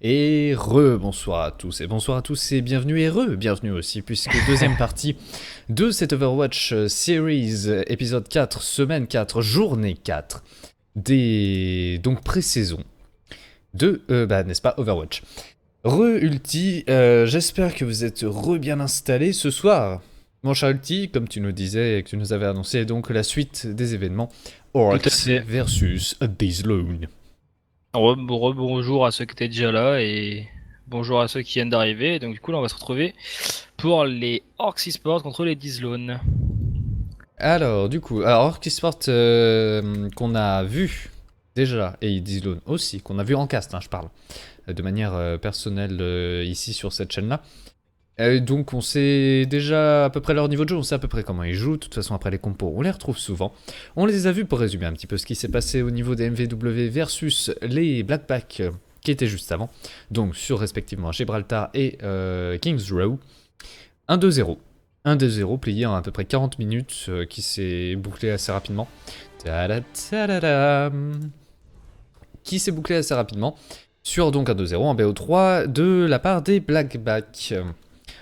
Et bonsoir à tous et bienvenue aussi puisque deuxième partie de cette Overwatch Series, épisode 4, semaine 4, journée 4 donc pré-saison de, n'est-ce pas, Overwatch. Ulti, j'espère que vous êtes bien installés ce soir. Mon cher Ulti, comme tu nous disais et que tu nous avais annoncé, donc la suite des événements Orcs versus DAZN. Bonjour à ceux qui étaient déjà là et bonjour à ceux qui viennent d'arriver. Donc du coup là on va se retrouver pour les Orcs eSports contre les DAZN. Alors Orcs eSports qu'on a vu déjà, et DAZN aussi, qu'on a vu en cast, je parle, de manière personnelle ici sur cette chaîne-là. Donc on sait déjà à peu près leur niveau de jeu, on sait à peu près comment ils jouent. De toute façon après les compos on les retrouve souvent. On les a vus pour résumer un petit peu ce qui s'est passé au niveau des MVW versus les Blackback qui étaient juste avant. Donc sur respectivement Gibraltar et Kings Row. 1-2-0. 1-2-0 plié en à peu près 40 minutes qui s'est bouclé assez rapidement. Qui s'est bouclé assez rapidement. Sur donc 1-2-0 en BO3 de la part des Blackback.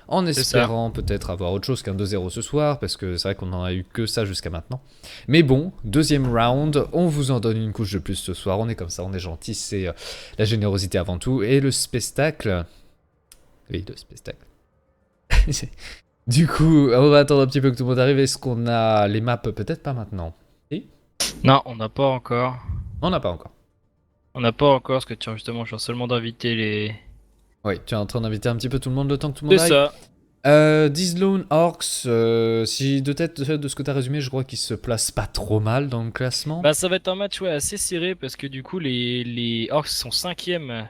En espérant peut-être avoir autre chose qu'un 2-0 ce soir, parce que c'est vrai qu'on n'en a eu que ça jusqu'à maintenant. Mais bon, deuxième round, on vous en donne une couche de plus ce soir, on est comme ça, on est gentil, c'est la générosité avant tout, et le spectacle... Oui, le spectacle. Du coup, on va attendre un petit peu que tout le monde arrive, est-ce qu'on a les maps? Peut-être pas maintenant. Si? Non, on n'a pas encore. On n'a pas encore. On n'a pas encore, parce que tiens justement je viens seulement d'inviter les... Oui, tu es en train d'inviter un petit peu tout le monde le temps que tout le monde C'est arrive. ça. DAZN Orcs, si de tête de ce que tu as résumé, je crois qu'ils se placent pas trop mal dans le classement. Bah ça va être un match assez serré, parce que du coup les Orcs sont 5ème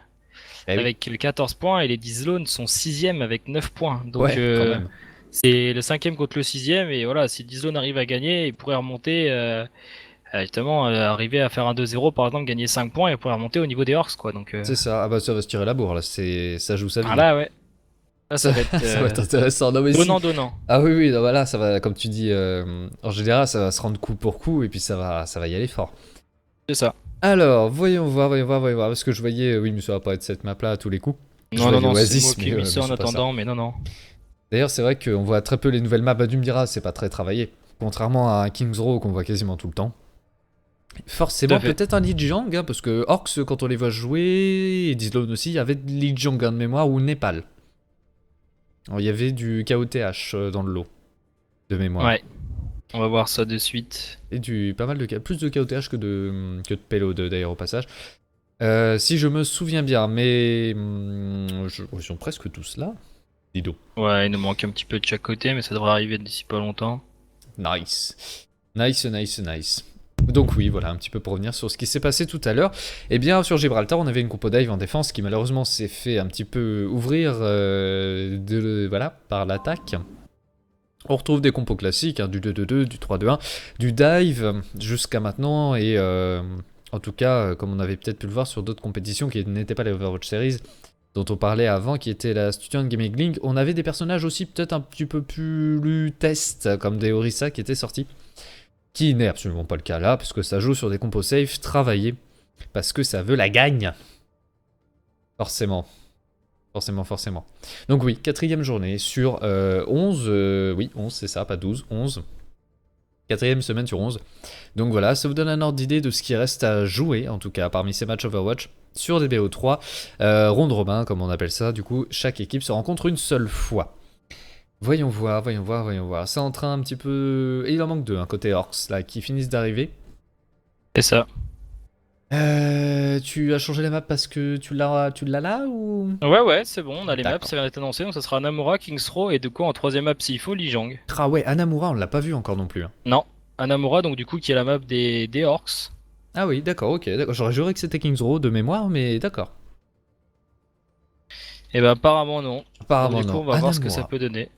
avec 14 points, et les DAZN sont 6ème avec 9 points. Donc ouais, quand même. c'est le 5ème contre le 6ème, et voilà, si DAZN arrive à gagner, il pourrait remonter... justement, arriver à faire un 2-0 par exemple, gagner 5 points et pouvoir remonter au niveau des Orcs quoi. Donc, C'est ça, ah bah ça va se tirer la bourre là, ça joue sa vie. ah là ouais, là, ça va être ça va être intéressant. Non, mais donnant. Ah oui, oui, non, voilà, ça va, comme tu dis, en général ça va se rendre coup pour coup et puis ça va y aller fort. C'est ça. Alors, voyons voir, parce que je voyais, oui mais ça va pas être cette map là à tous les coups. Non, c'est Oasis, moi qui ai mis ça en attendant, mais non. D'ailleurs c'est vrai qu'on voit très peu les nouvelles maps, bah tu me diras, c'est pas très travaillé. Contrairement à un Kings Row qu'on voit quasiment tout le temps. Forcément, peut-être un Lijiang, parce que Orcs, quand on les voit jouer, et DAZN aussi, il y avait de Lijiang de mémoire ou Népal. Alors, il y avait du KOTH dans le lot, de mémoire. Ouais, on va voir ça de suite. Et pas mal de plus de KOTH que de payload d'ailleurs au passage. Si je me souviens bien, mais ils sont presque tous là. Dido. Ouais, il nous manque un petit peu de chaque côté, mais ça devrait arriver d'ici pas longtemps. Nice. Donc oui, voilà, un petit peu pour revenir sur ce qui s'est passé tout à l'heure. Eh bien, sur Gibraltar, on avait une compo dive en défense qui malheureusement s'est fait un petit peu ouvrir par l'attaque. On retrouve des compos classiques, du 2-2-2, du 3-2-1, du dive jusqu'à maintenant, et en tout cas, comme on avait peut-être pu le voir sur d'autres compétitions qui n'étaient pas les Overwatch Series, dont on parlait avant, qui était la Student Gaming League, on avait des personnages aussi peut-être un petit peu plus test, comme des Orisa qui étaient sortis. Qui n'est absolument pas le cas là, parce que ça joue sur des compos safe travaillés, parce que ça veut la gagne. Forcément. Donc oui, 4ème journée sur 11, oui 11 c'est ça, pas 12, 11. 4ème semaine sur 11. Donc voilà, ça vous donne un ordre d'idée de ce qui reste à jouer, en tout cas parmi ces matchs Overwatch, sur des BO3. Ronde robin, comme on appelle ça, du coup chaque équipe se rencontre une seule fois. Voyons voir. C'est en train un petit peu... Et il en manque deux, côté Orcs, là, qui finissent d'arriver. C'est ça. Tu as changé la map parce que tu l'as là ou... Ouais, c'est bon, on a les maps, ça vient d'être annoncé, donc ça sera Anamura, Kings Row, et de quoi en troisième map s'il faut, Lijiang. Ah ouais, Anamura, on l'a pas vu encore non plus. Non, Anamura, donc du coup qui est la map des Orcs. Ah oui, d'accord, ok. J'aurais juré que c'était Kings Row de mémoire, mais d'accord. Et bah apparemment non. Apparemment donc, du coup, non. on va voir ce que ça peut donner.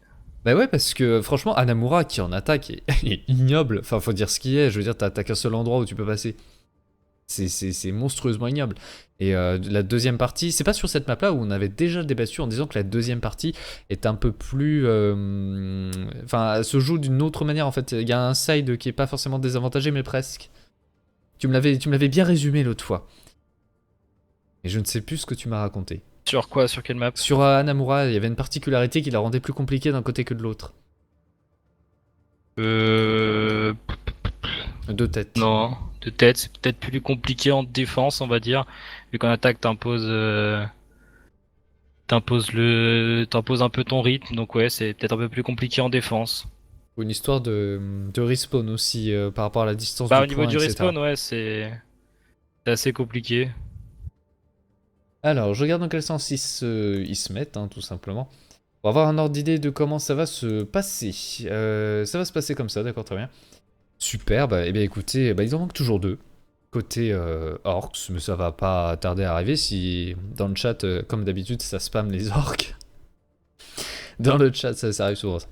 Bah ouais, parce que franchement, Anamura qui en attaque est ignoble. Enfin, faut dire ce qui est. Je veux dire, t'as qu'un seul endroit où tu peux passer. C'est monstrueusement ignoble. Et la deuxième partie, c'est pas sur cette map là où on avait déjà débattu en disant que la deuxième partie est un peu plus... Enfin, se joue d'une autre manière en fait. Il y a un side qui est pas forcément désavantagé, mais presque. Tu me l'avais bien résumé l'autre fois. Et je ne sais plus ce que tu m'as raconté. Sur quoi? Sur quelle map? Sur Hanamura, il y avait une particularité qui la rendait plus compliquée d'un côté que de l'autre. Euh... De tête. Non, de tête, c'est peut-être plus compliqué en défense, on va dire. Vu qu'en attaque, t'imposes un peu ton rythme, donc ouais, c'est peut-être un peu plus compliqué en défense. Ou une histoire de respawn aussi par rapport à la distance Bah, du au niveau point, du etc. respawn, ouais, c'est assez compliqué. Alors, je regarde dans quel sens ils se mettent, hein, tout simplement. Pour avoir un ordre d'idée de comment ça va se passer. Ça va se passer comme ça, d'accord, très bien. Super, bah, eh bien écoutez, bah, il en manque toujours deux. Côté orcs, mais ça va pas tarder à arriver si dans le chat, comme d'habitude, ça spam les orcs. Dans le chat, ça arrive souvent ça.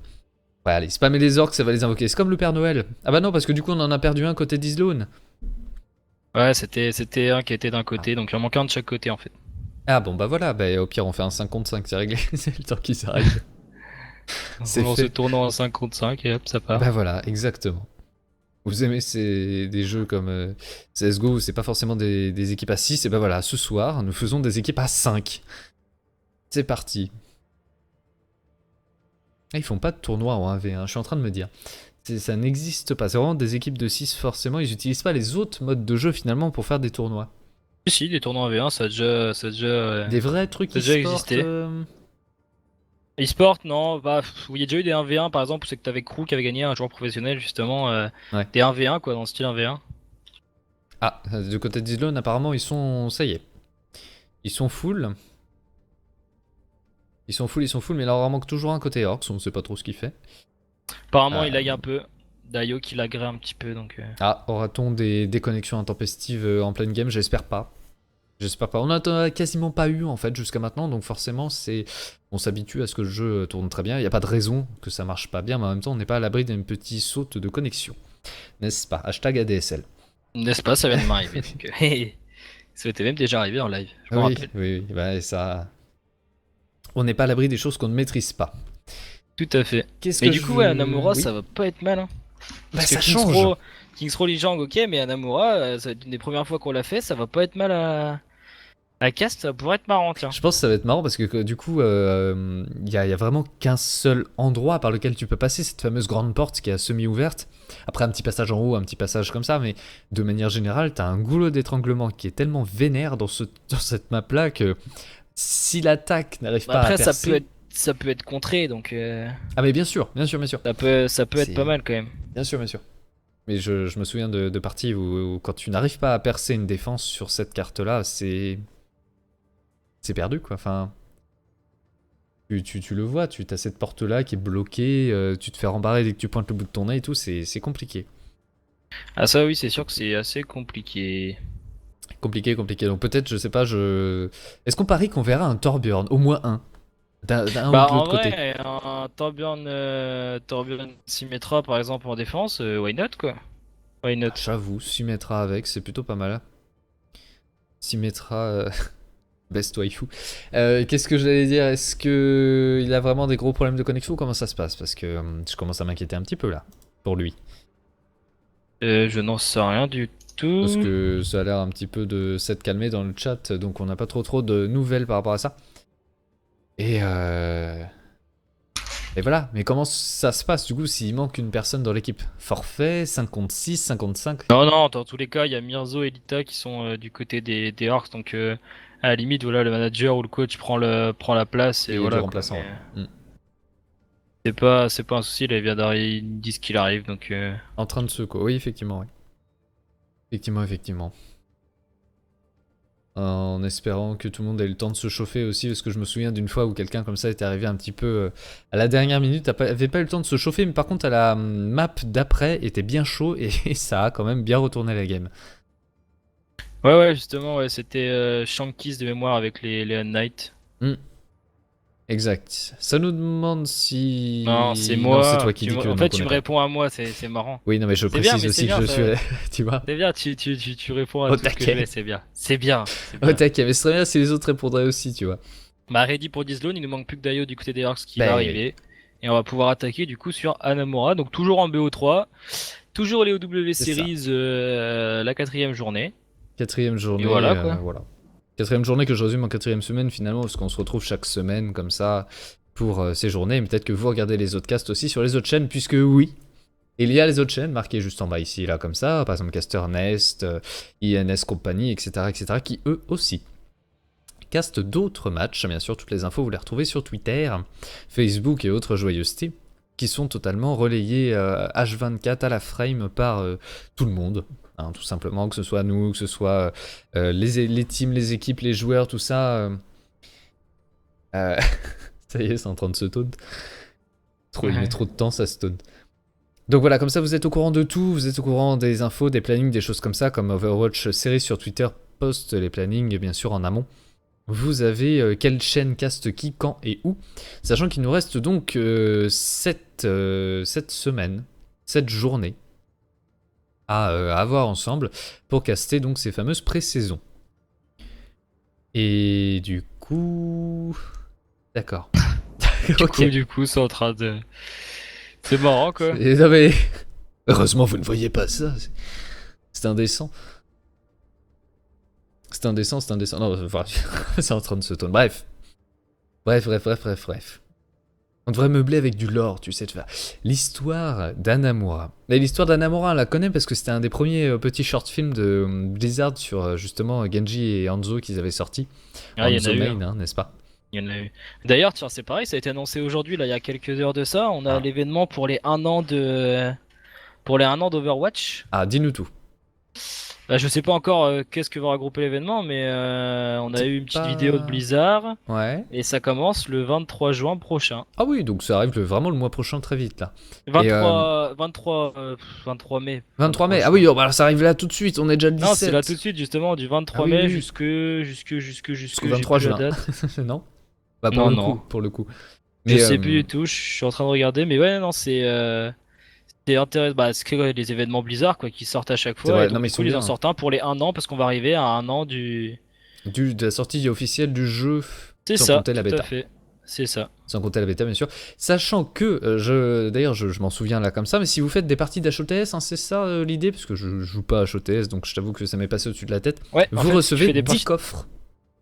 Ouais, allez, spammer les orcs, ça va les invoquer. C'est comme le Père Noël. Ah bah non, parce que du coup, on en a perdu un côté d'Islone. Ouais, c'était un qui était d'un côté, donc il en manquait un de chaque côté en fait. Ah bon, bah voilà, bah, au pire, on fait un 5 contre 5, c'est réglé. C'est le temps qu'ils arrivent. C'est On se fait. tourne en 5 contre 5 et hop, ça part. Bah voilà, exactement. Vous aimez des jeux comme CSGO où c'est pas forcément des équipes à 6, et bah voilà, ce soir, nous faisons des équipes à 5. C'est parti. Ah, ils font pas de tournoi en 1v1, je suis en train de me dire. Ça n'existe pas, c'est vraiment des équipes de 6 forcément, ils utilisent pas les autres modes de jeu finalement pour faire des tournois. Si, des tournois en V1, Des vrais trucs ça a déjà e-sport existé. E-sport, non, bah, il y a déjà eu des 1v1 par exemple, où c'est que t'avais Crew qui avait gagné un joueur professionnel justement, Ouais. des 1v1 quoi, dans le style 1v1. Ah, du côté d'Islone, apparemment, ils sont... Ça y est. Ils sont full. Ils sont full, mais il leur en manque toujours un côté Orcs, on ne sait pas trop ce qu'il fait. Apparemment, il Euh, lag un peu. Daio qui laguerait un petit peu donc. Ah, aura-t-on des déconnexions intempestives en pleine game? J'espère pas. J'espère pas. On en a quasiment pas eu en fait jusqu'à maintenant, donc forcément on s'habitue à ce que le jeu tourne très bien. Il n'y a pas de raison que ça marche pas bien, mais en même temps on n'est pas à l'abri d'une petite saute de connexion, n'est-ce pas? Hashtag ADSL. N'est-ce pas, ça vient de m'arriver. Donc, ça m'était même déjà arrivé en live, je me Oui, rappelle. oui, oui. Bah, ça. On n'est pas à l'abri des choses qu'on ne maîtrise pas. Tout à fait. Qu'est-ce Mais que du je coup, ouais, veux. Anamura, Oui. ça va pas être mal. Hein. Bah Parce que ça change. Kings Row Lijiang, ok, mais Anamura, ça va être une des premières fois qu'on l'a fait, ça va pas être mal à cast, ça pourrait être marrant, tiens. Je pense que ça va être marrant parce que du coup, y a vraiment qu'un seul endroit par lequel tu peux passer, cette fameuse grande porte qui est semi-ouverte. Après un petit passage en haut, un petit passage comme ça, mais de manière générale, t'as un goulot d'étranglement qui est tellement vénère dans cette map-là que si l'attaque n'arrive Bah pas à après, percer... ça peut être contré, donc Ah mais bien sûr, bien sûr, bien sûr. ça peut être pas C'est... mal quand même. Bien sûr, bien sûr. Mais je me souviens de parties où quand tu n'arrives pas à percer une défense sur cette carte-là, c'est perdu quoi. Enfin, tu le vois, tu as cette porte-là qui est bloquée, tu te fais rembarrer dès que tu pointes le bout de ton nez et tout, c'est compliqué. Ah ça oui, c'est sûr que c'est assez compliqué. Compliqué, compliqué. Donc peut-être, je sais pas, Est-ce qu'on parie qu'on verra un Torbjorn, au moins un, d'un ou Bah de en l'autre côté? vrai, un Torbjorn Symmetra par exemple en défense, why not quoi? Why not? Ah, j'avoue, Symmetra avec, c'est plutôt pas mal. Symmetra, best waifu. Qu'est-ce que j'allais dire? Est-ce que il a vraiment des gros problèmes de connexion ou comment ça se passe? Parce que je commence à m'inquiéter un petit peu là, pour lui. Je n'en sais rien du Parce tout. que ça a l'air un petit peu de s'être calmé dans le chat, donc on n'a pas trop de nouvelles par rapport à ça. Et et voilà, mais comment ça se passe du coup s'il manque une personne dans l'équipe? Forfait, 5 contre 6, 55? Non, non, dans tous les cas, il y a Mirzo et Lita qui sont du côté des Orcs, donc à la limite, voilà, le manager ou le coach prend la place Et et il y a du voilà quoi. remplaçant, Mais ouais. c'est pas un souci, là, il vient d'arriver, ils disent qu'il arrive, donc En train de se... Oui, effectivement, oui. Effectivement, effectivement. En espérant que tout le monde ait eu le temps de se chauffer aussi, parce que je me souviens d'une fois où quelqu'un comme ça était arrivé un petit peu à la dernière minute, avait pas eu le temps de se chauffer, mais par contre à la map d'après était bien chaud et ça a quand même bien retourné la game. ouais, ouais, justement, ouais, c'était Shankies de mémoire avec les Knights. Hmm, exact. Ça nous demande Non, c'est si... Non, c'est moi. toi qui dis que En non, fait, qu'on tu n'est me pas. réponds à moi, c'est marrant. Oui, non, mais je C'est bien, précise mais c'est aussi que bien, je ça. suis... tu vois? C'est bien, tu réponds à Au tout ce que je taquet. mets, c'est bien. C'est bien, c'est Au bien. taquet, mais ce serait bien si les autres répondraient aussi, tu vois. Bah, ready pour Dislone, il nous manque plus que Daio du côté des Orcs qui va Ben oui. arriver. Et on va pouvoir attaquer du coup sur Anamura. Donc toujours en BO3, toujours les OW C'est ça. Series la quatrième journée. Quatrième Et journée, voilà quoi. voilà. 4e journée que je résume en 4e semaine finalement, parce qu'on se retrouve chaque semaine comme ça pour ces journées. Et peut-être que vous regardez les autres casts aussi sur les autres chaînes, puisque oui, il y a les autres chaînes marquées juste en bas ici, là comme ça, par exemple Caster Nest, INS Company, etc., qui eux aussi castent d'autres matchs. Bien sûr, toutes les infos vous les retrouvez sur Twitter, Facebook et autres joyeusetés, qui sont totalement relayés H24 à la frame par tout le monde. Hein, tout simplement, que ce soit nous, que ce soit les teams, les équipes, les joueurs, tout ça. Ça y est, c'est en train de se taunt. Il met trop de temps, ça se taunt. Donc voilà, comme ça vous êtes au courant de tout, vous êtes au courant des infos, des plannings, des choses comme ça, comme Overwatch série sur Twitter poste les plannings bien sûr en amont. Vous avez quelle chaîne caste qui, quand et où, sachant qu'il nous reste donc 7 semaines, 7 journées à avoir ensemble pour caster donc ces fameuses pré-saisons. Et du coup... D'accord. Du coup, c'est en train de... C'est marrant, quoi. Non mais... Heureusement, vous ne voyez pas ça. C'est indécent. C'est indécent. Non, enfin, c'est en train de se tourner. Bref. On devrait meubler avec du lore, tu sais, de faire l'histoire d'Anamura. Et l'histoire d'Anamura, on la connaît parce que c'était un des premiers petits short films de Blizzard sur justement Genji et Hanzo qu'ils avaient sorti. Ah, il y en a eu, Main, hein, n'est-ce pas? Il y en a eu. D'ailleurs, tiens, c'est pareil, ça a été annoncé aujourd'hui, là, il y a quelques heures de ça. On a l'événement pour les 1 an de... Pour les 1 an d'Overwatch. Ah, dis-nous tout. Bah, je sais pas encore qu'est-ce que va regrouper l'événement, mais on a eu une petite vidéo de Blizzard. Ouais. Et ça commence le 23 juin prochain. Ah oui, donc ça arrive vraiment le mois prochain très vite là. 23 mai. 23 mai, ah oui, oh, bah, ça arrive là tout de suite, on est déjà le 17. Non, c'est là tout de suite justement, du 23 mai jusqu'au 23 juin. Non bah, pour le coup. Mais, je sais plus du tout, je suis en train de regarder, mais ouais, non, c'est intéressant. Bah, c'est les événements Blizzard quoi, qui sortent à chaque fois. Vrai, et donc, non, mais ils en sortent un pour les 1 an parce qu'on va arriver à 1 an de la sortie officielle du jeu. C'est sans ça, compter la bêta. tout à fait. C'est ça. Sans compter la bêta, bien sûr. Sachant que, d'ailleurs, je m'en souviens là comme ça, mais si vous faites des parties d'HOTS, hein, c'est ça l'idée, parce que je joue pas à HOTS, donc je t'avoue que ça m'est passé au-dessus de la tête. Ouais, vous recevez des 10 coffres.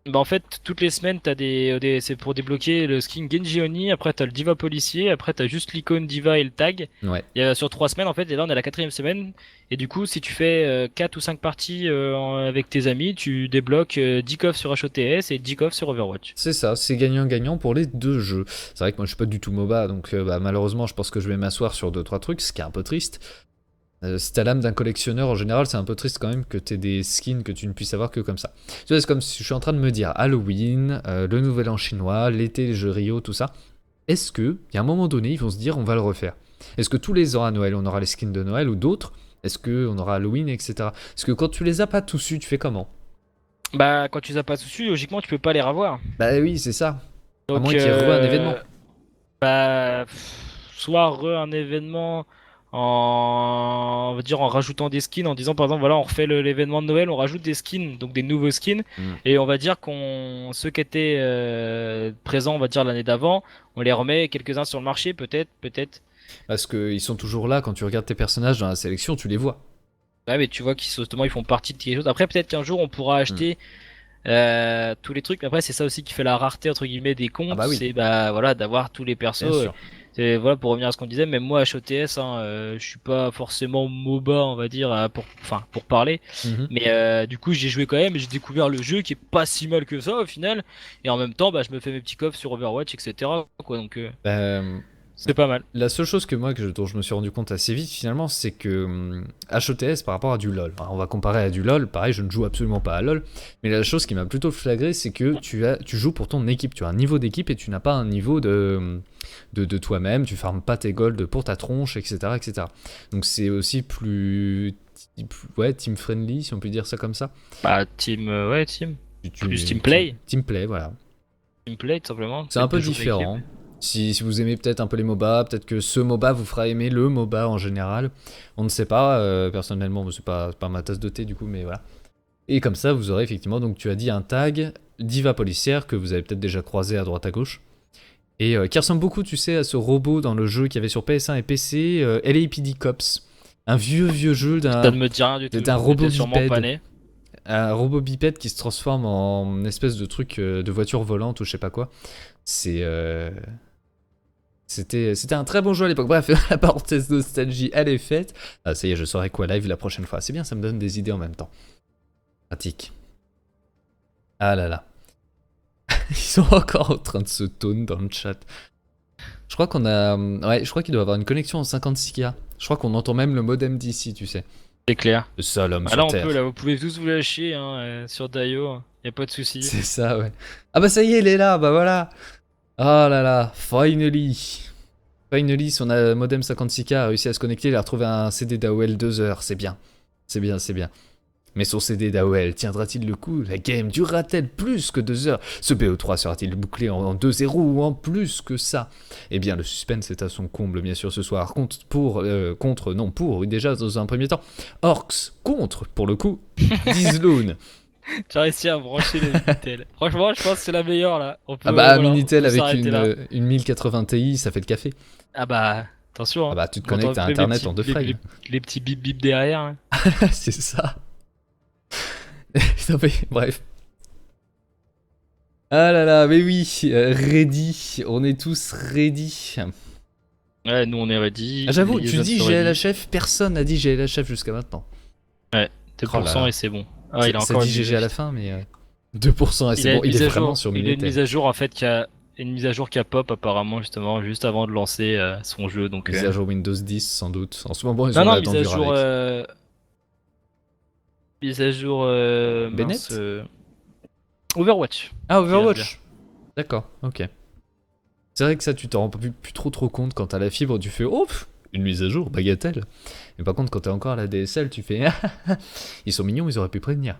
Bah en fait, toutes les semaines, t'as c'est pour débloquer le skin Genji Oni, après t'as le Diva policier, après t'as juste l'icône Diva et le tag. Ouais. Et, sur 3 semaines en fait, et là on est à la 4e semaine. Et du coup, si tu fais 4 ou 5 parties avec tes amis, tu débloques 10 coffres sur HOTS et 10 coffres sur Overwatch. C'est ça, c'est gagnant-gagnant pour les deux jeux. C'est vrai que moi je suis pas du tout MOBA, donc malheureusement je pense que je vais m'asseoir sur 2-3 trucs, ce qui est un peu triste. Si t'as l'âme d'un collectionneur en général, c'est un peu triste quand même que t'aies des skins que tu ne puisses avoir que comme ça. Tu vois, c'est comme si je suis en train de me dire Halloween, le nouvel an chinois, l'été, les jeux Rio, tout ça. Est-ce que, il y a un moment donné, ils vont se dire on va le refaire? Est-ce que tous les ans à Noël, on aura les skins de Noël ou d'autres? Est-ce qu'on aura Halloween, etc. Parce que quand tu les as pas tous eus, tu fais comment? Bah, quand tu les as pas dessus, logiquement, tu peux pas les revoir. Bah oui, c'est ça. Donc, à moins qu'il y ait un événement. Bah, soit un événement on va dire en rajoutant des skins, en disant par exemple voilà on refait l'événement de Noël, on rajoute des skins, donc des nouveaux skins, et on va dire qu'on ceux qui étaient présents on va dire l'année d'avant, on les remet quelques-uns sur le marché peut-être. Parce qu'ils sont toujours là, quand tu regardes tes personnages dans la sélection, tu les vois. Ouais mais tu vois qu'ils justement ils font partie de quelque chose. Après peut-être qu'un jour on pourra acheter tous les trucs. Après c'est ça aussi qui fait la rareté entre guillemets des comptes, c'est voilà d'avoir tous les persos. C'est voilà pour revenir à ce qu'on disait, même moi HOTS, je suis pas forcément MOBA on va dire pour parler, mais du coup j'ai joué quand même et j'ai découvert le jeu qui est pas si mal que ça au final, et en même temps je me fais mes petits coffres sur Overwatch etc quoi, donc c'est pas mal. La seule chose dont je me suis rendu compte assez vite finalement, c'est que HOTS par rapport à du LoL, on va comparer à du LoL, pareil je ne joue absolument pas à LoL, mais la chose qui m'a plutôt flagré c'est que tu joues pour ton équipe, tu as un niveau d'équipe et tu n'as pas un niveau de toi-même, tu farmes pas tes golds pour ta tronche, etc. Donc c'est aussi plus team friendly si on peut dire ça comme ça. Team. Plus team play. Team play, voilà. Team play tout simplement. C'est un peu différent. Si vous aimez peut-être un peu les MOBA, peut-être que ce MOBA vous fera aimer le MOBA en général. On ne sait pas, personnellement, c'est pas ma tasse de thé du coup, mais voilà. Et comme ça, vous aurez effectivement, donc tu as dit un tag, Diva policière, que vous avez peut-être déjà croisé à droite à gauche. Et qui ressemble beaucoup, tu sais, à ce robot dans le jeu qu'il y avait sur PS1 et PC, LAPD Cops. Un vieux jeu Ça ne me dit rien du tout. C'est un robot sûrement pas né. un robot bipède qui se transforme en espèce de truc de voiture volante ou je sais pas quoi. C'était un très bon jeu à l'époque. Bref, la parenthèse nostalgie, elle est faite. Ah, ça y est, je saurai quoi live la prochaine fois. C'est bien, ça me donne des idées en même temps. Pratique. Ah là là. Ils sont encore en train de se taunt dans le chat. Je crois qu'on a... Ouais, je crois qu'il doit avoir une connexion en 56K. Je crois qu'on entend même le modem d'ici, tu sais. C'est clair. Le seul homme sur là, Terre. là, vous pouvez tous vous lâcher hein, sur Dio. Y a pas de souci. C'est ça, ouais. Ah bah ça y est, il est là, bah voilà. Oh là là, finally. Finally, son modem 56K a réussi à se connecter, il a retrouvé un CD d'AOL 2 heures, c'est bien. C'est bien, c'est bien. Mais son CD d'AOL tiendra-t-il le coup? La game durera-t-elle plus que 2 heures? Ce BO3 sera-t-il bouclé en 2-0 ou en plus que ça? Eh bien, le suspense est à son comble, bien sûr, ce soir. Pour, déjà, dans un premier temps. Orcs, contre, pour le coup, Dizloon. Tu as réussi à brancher le Minitel. Franchement, je pense que c'est la meilleure, là. Minitel avec une 1080 Ti, ça fait le café. Ah bah, attention. Ah bah, tu te connectes à Internet en 2 frames. Les petits bip bip derrière. Hein. C'est ça. Non mais, bref. Ah là là, mais oui, ready, on est tous ready. Ouais, nous on est ready. Ah, j'avoue, tu dis GLHF, personne n'a dit GLHF jusqu'à maintenant. Ouais, 2% et c'est bon. Ah, il a encore dit GG à la fin, mais 2% et c'est bon, il est vraiment sur Minitel. Il y a une mise à jour en fait qui a pop apparemment justement juste avant de lancer son jeu. Donc, mise à jour Windows 10 sans doute. En ce moment, ils ont la mise à jour Bennett Overwatch. Ah, Overwatch. D'accord, ok. C'est vrai que ça, tu t'en rends plus trop compte quand t'as la fibre, tu fais oh, une mise à jour, bagatelle. Mais par contre, quand t'es encore à la DSL, tu fais ils sont mignons, ils auraient pu prévenir.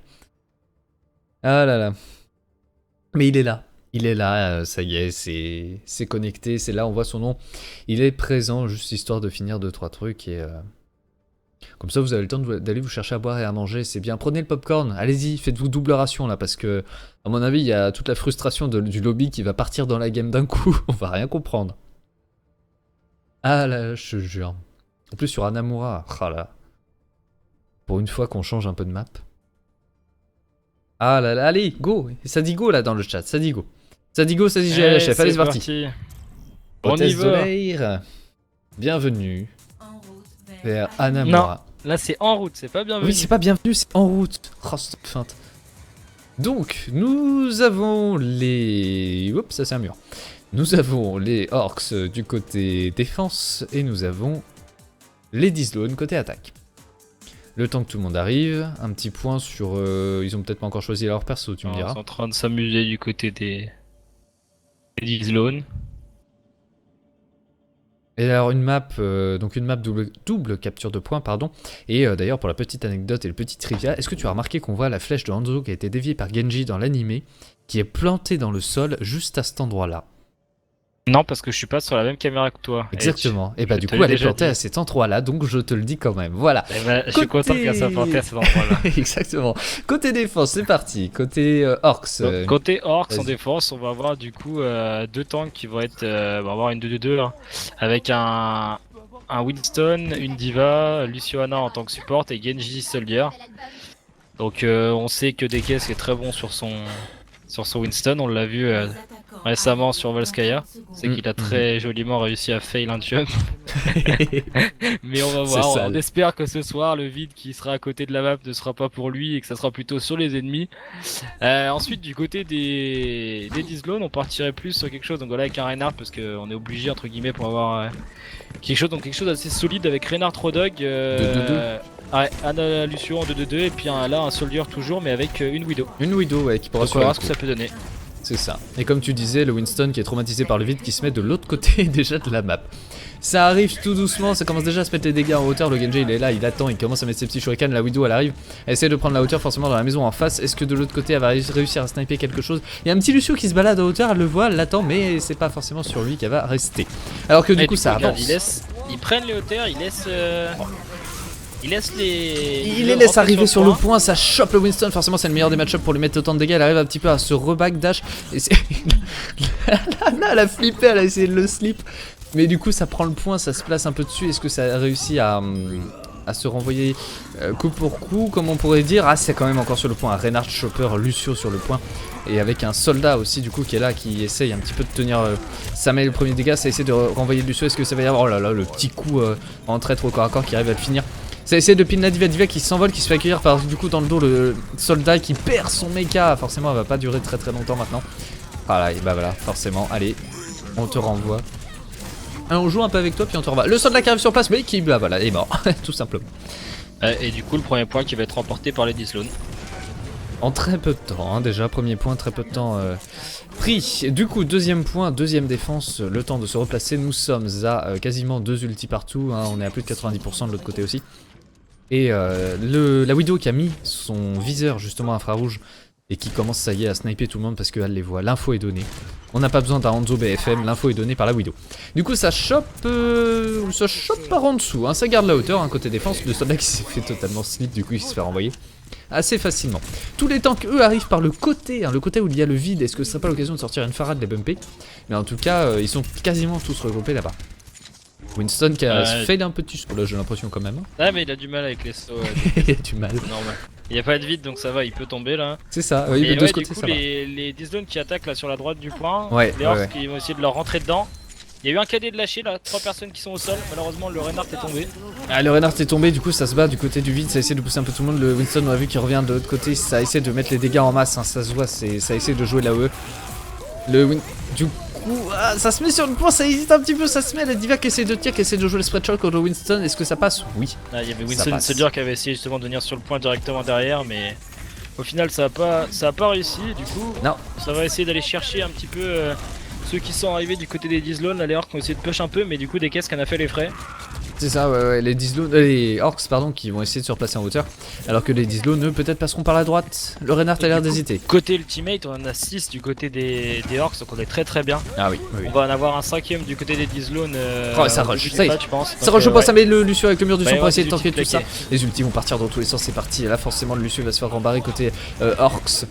Ah là là. Mais il est là, ça y est, c'est connecté, c'est là, on voit son nom. Il est présent, juste histoire de finir 2-3 trucs et... Comme ça, vous avez le temps d'aller vous chercher à boire et à manger, c'est bien. Prenez le popcorn, allez-y, faites-vous double ration là, parce que, à mon avis, il y a toute la frustration du lobby qui va partir dans la game d'un coup. On va rien comprendre. Ah là, je te jure. En plus, sur Anamura, ah là. Pour une fois qu'on change un peu de map. Ah là là, allez, go. Ça dit go là dans le chat, ça dit go. Ça dit go, ça dit GLHF, allez, c'est parti. On y va. Bienvenue. Vers Anamura. Non, là c'est en route, c'est pas bienvenu. Oui, c'est pas bienvenu, c'est en route. Oh, stop, feinte. Donc, nous avons les... Oups, ça c'est un mur. Nous avons les Orcs du côté défense et nous avons les Dizloon côté attaque. Le temps que tout le monde arrive, un petit point sur... ils ont peut-être pas encore choisi leur perso, tu me diras. Ils sont en train de s'amuser du côté des Dizloon. Et alors une map, double capture de points, pardon. Et d'ailleurs pour la petite anecdote et le petit trivia, est-ce que tu as remarqué qu'on voit la flèche de Hanzo qui a été déviée par Genji dans l'animé, qui est plantée dans le sol juste à cet endroit-là? Non, parce que je suis pas sur la même caméra que toi. Exactement. Et bah du coup elle est plantée à cet endroit-là, donc je te le dis quand même. Voilà. Je suis content qu'elle soit plantée à cet endroit-là. Exactement. Côté défense, c'est parti. Côté Orcs. Donc, côté Orcs en défense, on va avoir du coup 2 tanks qui vont être, on va avoir une 2-2-2 hein, avec un Winston, une Diva, Luciana en tant que support et Genji Soldier. Donc on sait que DKS est très bon sur son Winston, on l'a vu récemment sur Volskaya. C'est qu'il a très joliment réussi à fail un jump. Mais on va voir, on espère que ce soir le vide qui sera à côté de la map ne sera pas pour lui et que ça sera plutôt sur les ennemis. Ensuite du côté des Dizloon, on partirait plus sur quelque chose, donc voilà avec un Reinhardt parce qu'on est obligé entre guillemets pour avoir quelque chose d'assez solide avec Reinhardt Rodog. Ouais, un Lucio en 2-2-2 et puis là un Soldier toujours mais avec une Widow. Une Widow ouais, qui pourra on verra ce que ça peut donner. C'est ça. Et comme tu disais, le Winston qui est traumatisé par le vide qui se met de l'autre côté déjà de la map. Ça arrive tout doucement, ça commence déjà à se mettre les dégâts en hauteur. Le Genji il est là, il attend, il commence à mettre ses petits shurikens. La Widow elle arrive, elle essaie de prendre la hauteur forcément dans la maison en face. Est-ce que de l'autre côté elle va réussir à sniper quelque chose? Il y a un petit Lucio qui se balade en hauteur, elle le voit, elle l'attend, mais c'est pas forcément sur lui qu'elle va rester. Alors que du coup ça avance. Ils prennent les hauteurs, ils laissent... Il les laisse arriver sur le point, ça chope le Winston, forcément c'est le meilleur des match-ups pour lui mettre autant de dégâts, elle arrive un petit peu à se reback dash, et c'est... là elle a flippé, elle a essayé de le slip, mais du coup ça prend le point, ça se place un peu dessus, est-ce que ça a réussi à à se renvoyer coup pour coup, comme on pourrait dire. Ah, c'est quand même encore sur le point, Reinhardt, Chopper, Lucio sur le point. Et avec un soldat aussi du coup qui est là, qui essaye un petit peu de tenir ça met le premier dégât, ça essaie de renvoyer Lucio. Est-ce que ça va y avoir, oh là là, le petit coup en traître au corps à corps qui arrive à le finir. Ça essaie de pin la Diva qui s'envole, qui se fait accueillir par du coup dans le dos le soldat qui perd son mecha. Forcément elle va pas durer très longtemps maintenant. Voilà, et bah voilà, forcément, allez, on te renvoie. Alors, on joue un peu avec toi puis on te renvoie. Le soldat qui arrive sur place mais qui bah voilà est mort, tout simplement. Et du coup le premier point qui va être remporté par les Dislone. En très peu de temps, hein, déjà, premier point, très peu de temps pris. Du coup, deuxième point, deuxième défense, le temps de se replacer. Nous sommes à quasiment 2 ultis partout, hein, on est à plus de 90% de l'autre côté aussi. Et la Widow qui a mis son viseur justement infrarouge et qui commence, ça y est, à sniper tout le monde parce qu'elle les voit. L'info est donnée. On n'a pas besoin d'un Hanzo BFM, l'info est donnée par la Widow. Du coup, ça chope par en dessous, hein, ça garde la hauteur, hein, côté défense. Le soldat qui s'est fait totalement slip, du coup, il se fait renvoyer assez facilement. Tous les tanks, eux, arrivent par le côté, hein, le côté où il y a le vide. Est-ce que ce serait pas l'occasion de sortir une Farad, les bumper? Mais en tout cas, ils sont quasiment tous regroupés là-bas. Winston qui a fait un petit saut, là j'ai l'impression quand même. Ah mais il a du mal avec les sauts. Il a du mal. Normal. Il n'y a pas de vide donc ça va, il peut tomber là. C'est ça, oui, mais de ce côté du coup, ça va. Les Dislone qui attaquent là sur la droite du point, ouais, les Orcs qui vont essayer de leur rentrer dedans. Il y a eu un cadet de lâcher là, 3 personnes qui sont au sol, malheureusement le Reinhardt est tombé. Ah, le Reinhardt est tombé, du coup ça se bat du côté du vide, ça essaie de pousser un peu tout le monde. Le Winston on a vu qu'il revient de l'autre côté, ça essaie de mettre les dégâts en masse, hein, ça se voit, ça essaie de jouer l'AOE. Du coup, ça se met sur le point, ça hésite un petit peu, ça se met, la Diva qui essaie de tirer, qui essaie de jouer le spread shot contre Winston, est-ce que ça passe? Oui. Ah, il y avait Winston Soldier qui avait essayé justement de venir sur le point directement derrière, mais au final ça a pas réussi, du coup non. Ça va essayer d'aller chercher un petit peu ceux qui sont arrivés du côté des Dislone, là les Orcs ont essayé de push un peu, mais du coup des caisses qu'on a fait les frais. C'est ça, ouais, les Orcs pardon, qui vont essayer de se replacer en hauteur, alors que les Dislone, eux, peut-être passeront par la droite. Le Reinhardt a l'air d'hésiter. Côté ultimate, on en a 6 du côté des Orcs, donc on est très bien. Ah oui, oui. On va en avoir un 5ème du côté des Dislone. Oh, ça rush, ça y est. Je pense. Ça rush au point, ça met le Lucio avec le mur du son pour essayer de tanker tout ça. plaqués. Les ultis vont partir dans tous les sens, c'est parti. Et là, forcément, le Lucio va se faire rembarrer côté Orcs.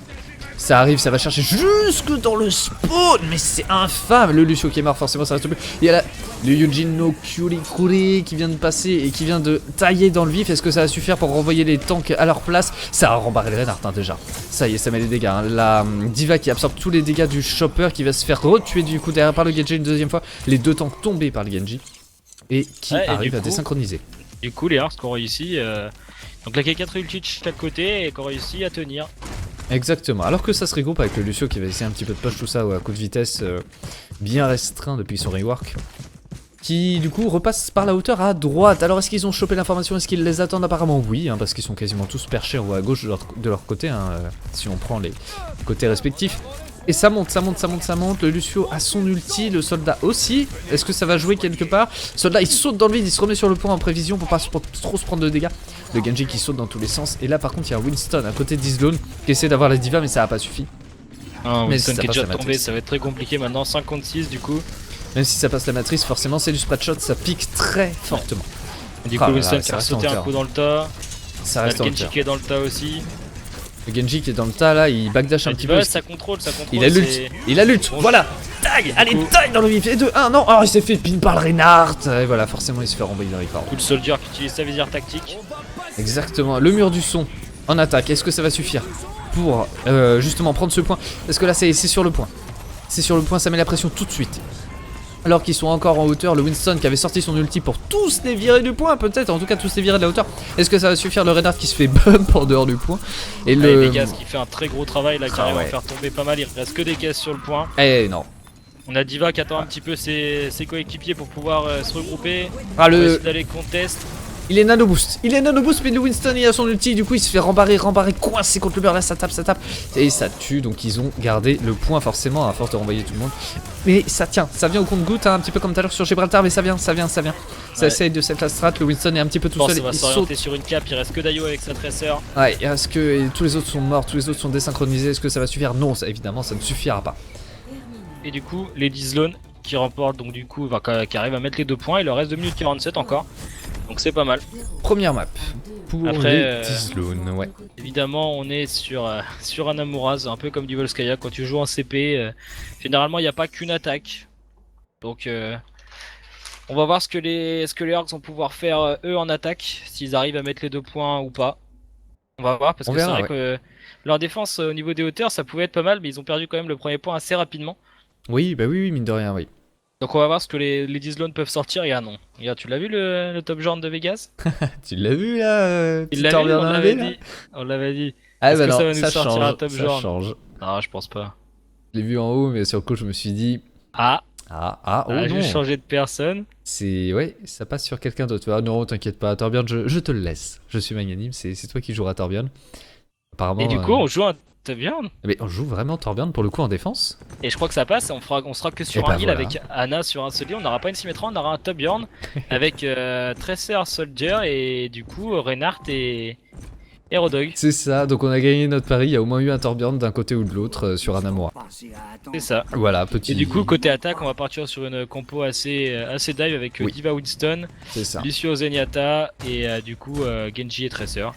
Ça arrive, ça va chercher jusque dans le spawn, mais c'est infâme. Le Lucio qui est mort, forcément ça reste plus. Il y a le Yujin no Kurikuri qui vient de passer et qui vient de tailler dans le vif. Est-ce que ça va suffire pour renvoyer les tanks à leur place? Ça a rembarré le Reinhardt, hein, déjà. Ça y est, ça met les dégâts, hein. La Diva qui absorbe tous les dégâts du Chopper qui va se faire retuer du coup derrière par le Genji une deuxième fois. Les deux tanks tombés par le Genji et qui arrivent à désynchroniser. Du coup les Orcs qui ont réussi, donc la K4 ulti de chaque côté et qui ont réussi à tenir. Exactement, alors que ça se regroupe avec le Lucio qui va essayer un petit peu de push tout ça à coup de vitesse bien restreint depuis son rework. Qui du coup repasse par la hauteur à droite. Alors est-ce qu'ils ont chopé l'information? Est-ce qu'ils les attendent? Apparemment oui, hein, parce qu'ils sont quasiment tous perchés en haut à gauche de leur côté, hein, si on prend les côtés respectifs. Et ça monte, ça monte, ça monte, ça monte. Le Lucio a son ulti, le soldat aussi. Est-ce que ça va jouer quelque part? Le soldat il saute dans le vide, il se remet sur le point en prévision pour pas trop se prendre de dégâts. Le Genji qui saute dans tous les sens. Et là par contre il y a Winston à côté d'Islone qui essaie d'avoir la Diva mais ça a pas suffi. Ah, Winston qui est déjà tombé, ça va être très compliqué maintenant, 56 du coup. Même si ça passe la matrice, forcément c'est du spread shot, ça pique très fortement. Et du coup Winston qui va sauter un coup dans le tas. Ça reste en Genji qui est dans le tas aussi. Le Genji qui est dans le tas là, il backdash un petit peu. Ça contrôle. Il a lutte, il a lutte, voilà. Tag, allez, tag dans le vif. Et 2, 1, non, oh il s'est fait pin par le Reinhardt. Et voilà, forcément il se fait renvoyer dans les corps. Coup de Soldier qui utilise sa visière tactique. Exactement, le mur du son en attaque, est-ce que ça va suffire pour justement prendre ce point? Parce que là c'est sur le point. C'est sur le point, ça met la pression tout de suite. Alors qu'ils sont encore en hauteur, le Winston qui avait sorti son ulti pour tous les virer du point, peut-être, en tout cas tous les virer de la hauteur. Est-ce que ça va suffire? Le Reinhardt qui se fait bump en dehors du point. Et le Vegas qui fait un très gros travail là, qui arrive à faire tomber pas mal, il reste que des caisses sur le point. Eh non. On a Diva qui attend un petit peu ses coéquipiers pour pouvoir se regrouper. Ah le... d'aller contest. Il est nano boost, mais le Winston il a son ulti, du coup il se fait rembarrer, coincé contre le mur, là ça tape, et ça tue, donc ils ont gardé le point forcément à force de renvoyer tout le monde. Mais ça tient, ça vient au compte-goutte, hein, un petit peu comme tout à l'heure sur Gibraltar, mais ça vient. Ça essaye de cette la strat, le Winston est un petit peu tout seul, il va s'orienter sur une cape, il reste que Dayo avec sa tresseur. Ouais, est-ce que tous les autres sont morts, tous les autres sont désynchronisés, est-ce que ça va suffire? Non, ça, évidemment ça ne suffira pas. Et du coup, les Dislone qui remportent, donc du coup, qui arrivent à mettre les 2 points, il leur reste 2 minutes 47 encore. Donc c'est pas mal. Première map pour les Dislone, ouais. Évidemment, on est sur un Amuraz, un peu comme du Volskaya. Quand tu joues en CP, généralement il n'y a pas qu'une attaque. Donc On va voir ce que les Orcs vont pouvoir faire eux en attaque, s'ils arrivent à mettre les 2 points ou pas. On va voir parce que c'est vrai que leur défense au niveau des hauteurs ça pouvait être pas mal, mais ils ont perdu quand même le premier point assez rapidement. Oui, bah oui, mine de rien, oui. Donc on va voir ce que les Dizlone peuvent sortir. Et ah non. Regarde, tu l'as vu le top genre de Vegas? Tu l'as vu là, Il l'a vu, on l'avait dit. Ah Est-ce bah que non, ça va nous ça sortir change, un top ça genre? change. Non, je pense pas. Je l'ai vu en haut, mais sur le coup, je me suis dit... Oh non. J'ai changé de personne. Ouais, ça passe sur quelqu'un d'autre. Ah non, t'inquiète pas, Torbjorn, je te le laisse. Je suis magnanime, c'est toi qui joueras Torbjorn. Apparemment... Et du coup, on joue un Torbjorn. Mais on joue vraiment Torbjorn pour le coup en défense. Et je crois que ça passe, on sera que sur un heal avec Anna sur un seul heal. On n'aura pas une Symmetra, on aura un Torbjorn avec Tracer, Soldier et du coup Reinhardt et Rodog. C'est ça, donc on a gagné notre pari, il y a au moins eu un Torbjorn d'un côté ou de l'autre sur Anamura. C'est ça. Voilà, petit... Et du coup, côté attaque, on va partir sur une compo assez dive avec Diva Winston, Lucio Zenyatta et du coup Genji et Tracer.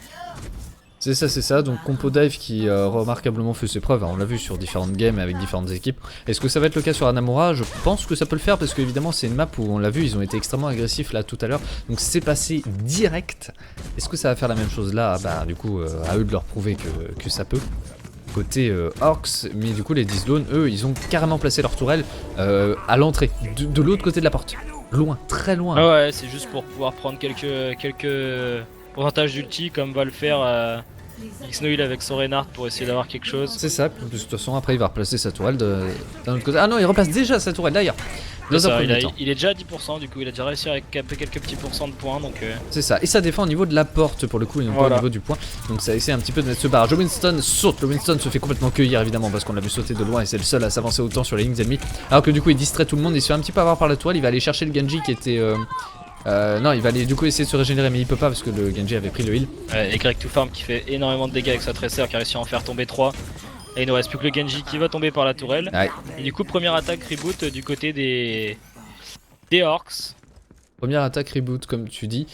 C'est ça, donc compo dive qui remarquablement fait ses preuves, on l'a vu sur différentes games avec différentes équipes. Est-ce que ça va être le cas sur Anamura? Je pense que ça peut le faire parce qu'évidemment c'est une map où on l'a vu, ils ont été extrêmement agressifs là tout à l'heure, donc c'est passé direct. Est-ce que ça va faire la même chose là? Bah du coup à eux de leur prouver que ça peut. Côté Orcs, mais du coup les Dizlone, eux, ils ont carrément placé leur tourelle à l'entrée, de l'autre côté de la porte. Loin, très loin. Ah ouais, c'est juste pour pouvoir prendre quelques pourcentages d'ulti comme va le faire Xnoil avec son Reinhardt pour essayer d'avoir quelque chose. C'est ça, de toute façon après il va replacer sa tourelle d'un autre côté. Ah non, il replace déjà sa tourelle d'ailleurs. Il est déjà à 10%, du coup il a déjà réussi à capter quelques petits pourcents de points donc C'est ça, et ça défend au niveau de la porte pour le coup et non pas au niveau du point. Donc ça essaie un petit peu de mettre ce barrage. Le Winston saute, le Winston se fait complètement cueillir évidemment parce qu'on l'a vu sauter de loin et c'est le seul à s'avancer autant sur les lignes ennemies. Alors que du coup il distrait tout le monde, il se fait un petit peu avoir par la tourelle, il va aller chercher le Genji qui était... non, il va aller du coup essayer de se régénérer, mais il peut pas parce que le Genji avait pris le heal. Et Greg to Farm qui fait énormément de dégâts avec sa Tracer qui a réussi à en faire tomber 3. Et il ne reste plus que le Genji qui va tomber par la tourelle. Ouais. Et du coup, première attaque reboot du côté des Orcs. Première attaque reboot comme tu dis,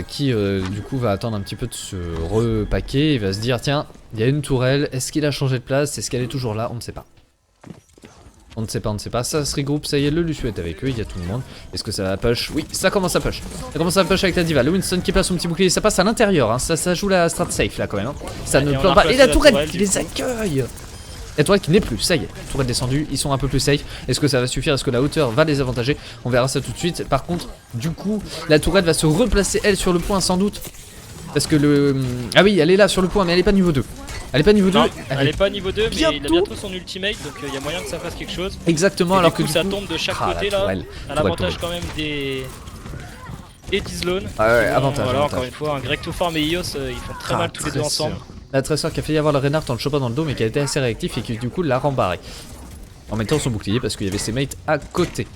qui du coup va attendre un petit peu de se repacker. Il va se dire tiens, il y a une tourelle, est-ce qu'il a changé de place? Est-ce qu'elle est toujours là? On ne sait pas. On ne sait pas, ça se regroupe, ça y est, le Lucio est avec eux, il y a tout le monde. Est-ce que ça va push? Oui, ça commence à push. Ça commence à push avec la diva, le Winston qui place son petit bouclier, ça passe à l'intérieur, hein. ça joue la strat safe là quand même. Hein. Ça ne plante pas, et la tourelle qui les accueille. La tourelle qui n'est plus, ça y est, tourelle descendue, ils sont un peu plus safe. Est-ce que ça va suffire? Est-ce que la hauteur va les avantager? On verra ça tout de suite. Par contre, du coup, la tourelle va se replacer elle sur le point sans doute. Parce que le... Ah oui, elle est là sur le point, mais elle est pas niveau 2. Elle est pas niveau 2. Elle est pas niveau 2, mais il a bientôt son ultimate, donc il y a moyen que ça fasse quelque chose. Exactement, alors que ça tombe de chaque côté là. À l'avantage quand même des Dizlone. Ah ouais, avantage. Voilà, encore une fois, un Greg to Farm et Ios, ils font très mal tous les deux ensemble. La Tracer qui a fait y avoir le Reinhardt en le chopant dans le dos, mais qui a été assez réactif et qui du coup l'a rembarré. En mettant son bouclier parce qu'il y avait ses mates à côté.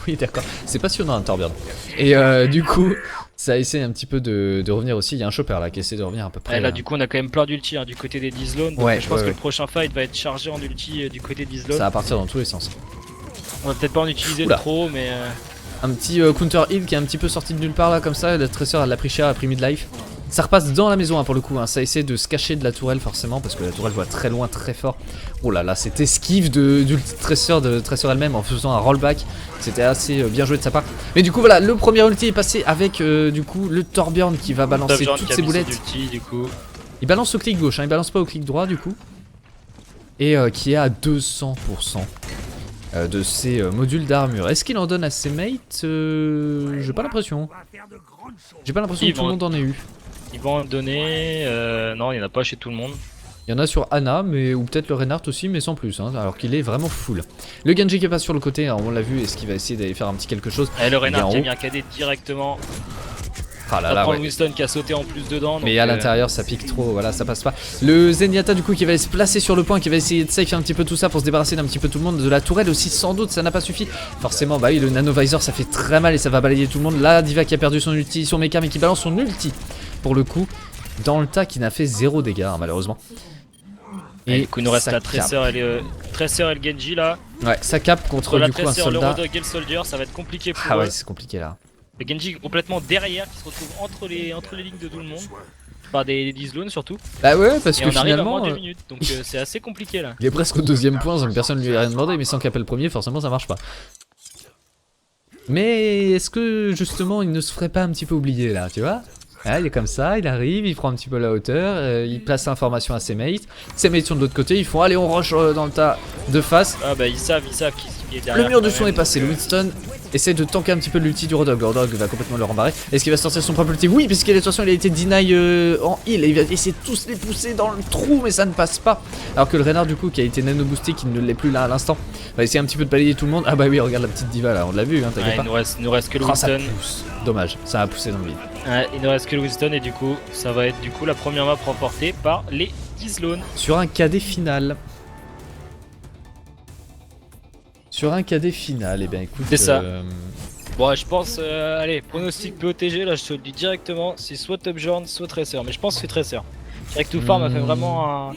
Oui, d'accord. C'est passionnant un Torbjorn. Et du coup, ça essaie un petit peu de revenir aussi. Il y a un chopper là qui essaie de revenir à peu près. Et là, du coup, on a quand même plein d'ulti du côté des Dizlone. Donc je pense que le prochain fight va être chargé en ulti du côté des Dizlone. Ça va partir dans tous les sens. On va peut-être pas en utiliser trop, mais. Un petit counter heal qui est un petit peu sorti de nulle part là, comme ça. La Tracer elle l'a pris cher, elle a pris mid-life. Ça repasse dans la maison hein, pour le coup, hein. Ça essaie de se cacher de la tourelle forcément parce que la tourelle voit très loin, très fort. Oh là là, cette esquive de Tracer elle-même en faisant un rollback, c'était assez bien joué de sa part. Mais du coup voilà, le premier ulti est passé avec du coup le Torbjorn qui va balancer toutes ses boulettes. Du coup. Il balance au clic gauche, hein, il balance pas au clic droit du coup. Et qui est à 200% de ses modules d'armure. Est-ce qu'il en donne à ses mates? J'ai pas l'impression. J'ai pas l'impression que tout le monde en ait eu. Ils vont en donner. Non, il n'y en a pas chez tout le monde. Il y en a sur Anna, mais ou peut-être le Reinhardt aussi, mais sans plus, hein, alors qu'il est vraiment full. Le Genji qui passe sur le côté, hein, on l'a vu, est-ce qu'il va essayer d'aller faire un petit quelque chose? Et le Reinhardt qui a mis un KD directement. Ah là là, ouais. Winston qui a sauté en plus dedans. Mais à l'intérieur ça pique trop, voilà, ça passe pas. Le Zenyatta du coup qui va se placer sur le point, qui va essayer de safe un petit peu tout ça pour se débarrasser d'un petit peu tout le monde. De la tourelle aussi sans doute, ça n'a pas suffi. Forcément, bah oui, le Nanovisor ça fait très mal et ça va balayer tout le monde. Là, Diva qui a perdu son ulti, son mecha mais qui balance son ulti pour le coup. Dans le tas qui n'a fait 0 dégâts hein, malheureusement. Et du coup il nous reste la Tracer et le Genji là. Ouais, ça cap contre du coup un soldat. Le Rodog et le Soldier, ça va être compliqué pour eux. Ah ouais, c'est compliqué là. Le Genji complètement derrière qui se retrouve entre les lignes de tout le monde. Enfin des Dizlone surtout. Bah ouais, parce et que on arrive finalement. À moins 2 minutes, donc c'est assez compliqué là. Il est presque au deuxième point, donc personne lui a rien demandé, mais sans caper le premier, forcément ça marche pas. Mais est-ce que justement il ne se ferait pas un petit peu oublier là, tu vois? Il est comme ça, il arrive, il prend un petit peu la hauteur, il place l'information à ses mates sont de l'autre côté, ils font allez on rush dans le tas de face. Ah bah ils savent qu'il est derrière. Le mur de son est passé, le Winston essaie de tanker un petit peu l'ulti du Rodog, le Rodog va complètement le rembarrer. Est-ce qu'il va sortir son propre ulti? Oui, puisqu'il attention, il a été deny en heal, et il va essayer de tous les pousser dans le trou, mais ça ne passe pas. Alors que le Reinhardt du coup qui a été nano boosté, qui ne l'est plus là à l'instant, va essayer un petit peu de balayer tout le monde. Ah bah oui, regarde la petite diva là, on l'a vu, hein, t'inquiète pas. Il nous reste que le Winston. Dommage, ça a poussé dans le vide. Il ne reste que le Winston et du coup ça va être du coup la première map remportée par les Dizlone. Sur un KD final. Sur un KD final, et bien écoute... C'est ça. Bon je pense, allez, pronostic POTG, là je te le dis directement, c'est soit Topjorn, soit Tracer, mais je pense que c'est Tracer. Direct to Farm a fait vraiment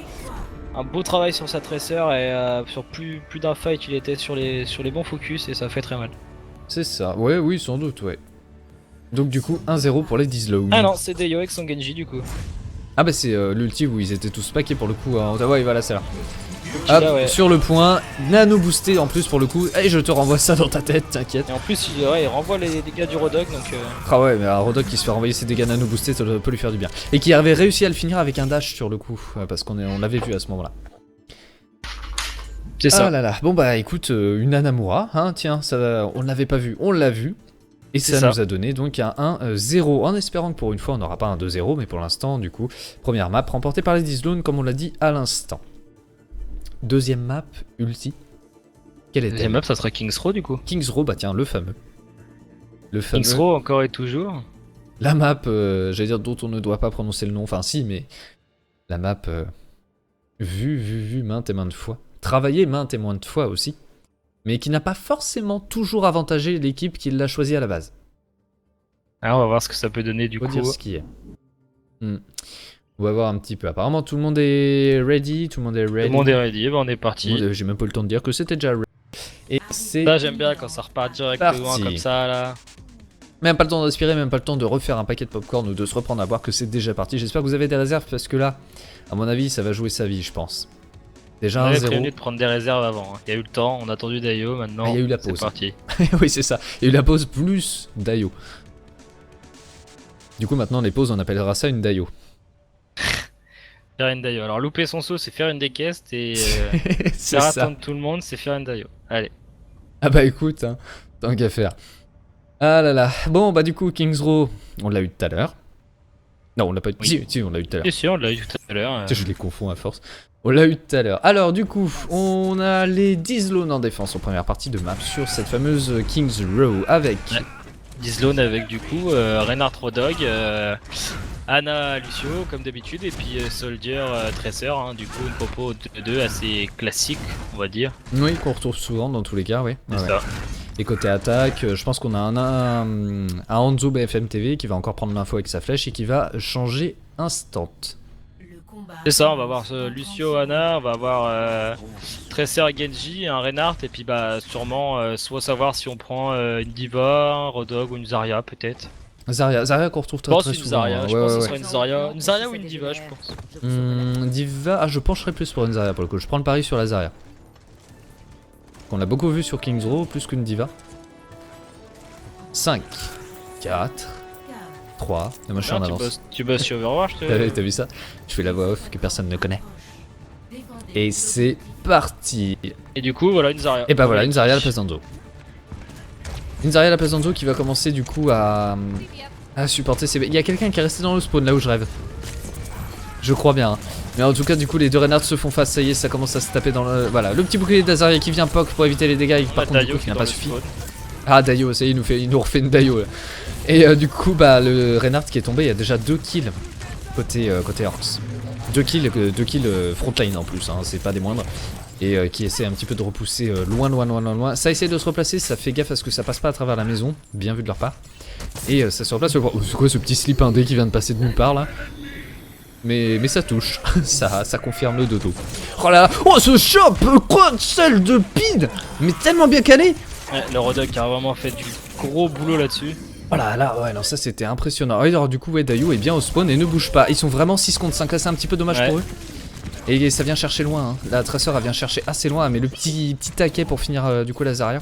un beau travail sur sa Tracer et sur plus d'un fight il était sur les bons focus et ça fait très mal. C'est ça, ouais, oui, sans doute, ouais. Donc du coup, 1-0 pour les Dizlone. Ah non, c'est Dayo avec son Genji du coup. Ah bah c'est l'ulti où ils étaient tous packés pour le coup. Ouais, voilà, c'est là. Hop, ouais. Sur le point, nano boosté en plus pour le coup. Et je te renvoie ça dans ta tête, t'inquiète. Et en plus, il renvoie les dégâts du Rodog donc. Ah ouais, mais un Rodog qui se fait renvoyer ses dégâts nano boostés, ça peut lui faire du bien. Et qui avait réussi à le finir avec un dash sur le coup, parce qu'on l'avait vu à ce moment-là. C'est ça. Ah là là. Bon bah écoute, une Anamura, hein, tiens, ça, on l'avait pas vu, on l'a vu. Et ça nous a donné donc un 1-0, en espérant que pour une fois on n'aura pas un 2-0, mais pour l'instant du coup, première map remportée par les Dizlone comme on l'a dit à l'instant. Deuxième map, ulti. Quelle est-elle? Deuxième map, ça sera King's Row du coup. King's Row, bah tiens, le fameux. King's Row encore et toujours. La map, j'allais dire dont on ne doit pas prononcer le nom, enfin si, mais la map vue maintes et maintes fois. Travaillée maintes et maintes fois aussi. Mais qui n'a pas forcément toujours avantagé l'équipe qui l'a choisi à la base. Alors on va voir ce que ça peut donner du coup. Faut dire ce qui est. On va voir un petit peu. Apparemment tout le monde est ready, tout le monde est ready. Tout le monde est ready, bah on est parti. J'ai même pas eu le temps de dire que c'était déjà ready. Et c'est... Là j'aime bien quand ça repart directement comme ça là. Même pas le temps d'aspirer, même pas le temps de refaire un paquet de popcorn ou de se reprendre à voir que c'est déjà parti. J'espère que vous avez des réserves parce que là, à mon avis, ça va jouer sa vie, je pense. Déjà on avait 1-0. prévenu de prendre des réserves avant. Il y a eu le temps, on a attendu Dayo, maintenant il y a eu la pause. C'est parti. Oui, c'est ça. Il y a eu la pause plus Dayo. Du coup, maintenant, les pauses, on appellera ça une Dayo. Faire une Dayo. Alors, louper son saut, c'est faire une décaisse et faire attendre tout le monde, c'est faire une Dayo. Allez. Ah bah écoute, hein, tant qu'à faire. Ah là là. Bon, bah du coup, King's Row, on l'a eu tout à l'heure. Non, on l'a pas eu. Oui. Si, on l'a eu tout à l'heure. Si, on l'a eu tout à l'heure. Je les confonds à force. On l'a eu tout à l'heure. Alors du coup, on a les Dizlone en défense en première partie de map sur cette fameuse King's Row avec... Ouais. Dizlone avec du coup Reinhardt Rodog, Anna Lucio comme d'habitude et puis Soldier Tracer, hein, du coup une compo de 2 assez classique on va dire. Oui, qu'on retrouve souvent dans tous les cas, oui. C'est ça. Et côté attaque, je pense qu'on a un Hanzo BFM TV qui va encore prendre l'info avec sa flèche et qui va changer instant. C'est ça, on va voir Lucio, Anna, on va avoir Tracer et Genji, un Reinhardt et puis bah sûrement soit savoir si on prend une Diva, un Rodog ou une Zarya peut-être. Zarya qu'on retrouve très souvent. Zarya, je pense que ce sera une Zarya ou une Diva je pense. Diva, je pencherais plus pour une Zarya pour le coup, je prends le pari sur la Zarya. On l'a beaucoup vu sur King's Row, plus qu'une Diva. 5, 4, 3, et moi je suis en avance. Tu bosses sur Overwatch T'as vu ça? Je fais la voix off que personne ne connaît. Et c'est parti. Et du coup voilà une Zarya. Et bah voilà, une Zarya à la place d'Hanzo. Une Zarya à la place d'Hanzo qui va commencer du coup à supporter ses... Il y a quelqu'un qui est resté dans le spawn là où je rêve. Je crois bien. Hein. Mais en tout cas du coup les deux Reinhardt se font face, ça y est, ça commence à se taper dans le... Voilà, le petit bouclier d'Azaria qui vient poke pour éviter les dégâts et par contre du coup qui n'a pas suffi. Ah Dayo, ça y est, il nous refait une Dayo là. Et du coup bah le Reinhardt qui est tombé, il y a déjà 2 kills côté Orcs. 2 kills frontline en plus, hein, c'est pas des moindres. Et qui essaie un petit peu de repousser loin. Ça essaie de se replacer, ça fait gaffe à ce que ça passe pas à travers la maison, bien vu de leur part. Et ça se replace. Oh, c'est quoi ce petit slip indé qui vient de passer de nulle part là? Mais ça touche, ça confirme le dodo. Oh là là, oh ce shop, quoi, celle de pin, mais tellement bien calé. Ouais, le Rodog qui a vraiment fait du gros boulot là-dessus. Oh là là, ouais, non, ça c'était impressionnant. Alors du coup, ouais, Dayo est bien au spawn et ne bouge pas. Ils sont vraiment 6 contre 5, là c'est un petit peu dommage pour eux. Et ça vient chercher loin, hein. La Tracer elle vient chercher assez loin, mais le petit taquet pour finir du coup la Zarya.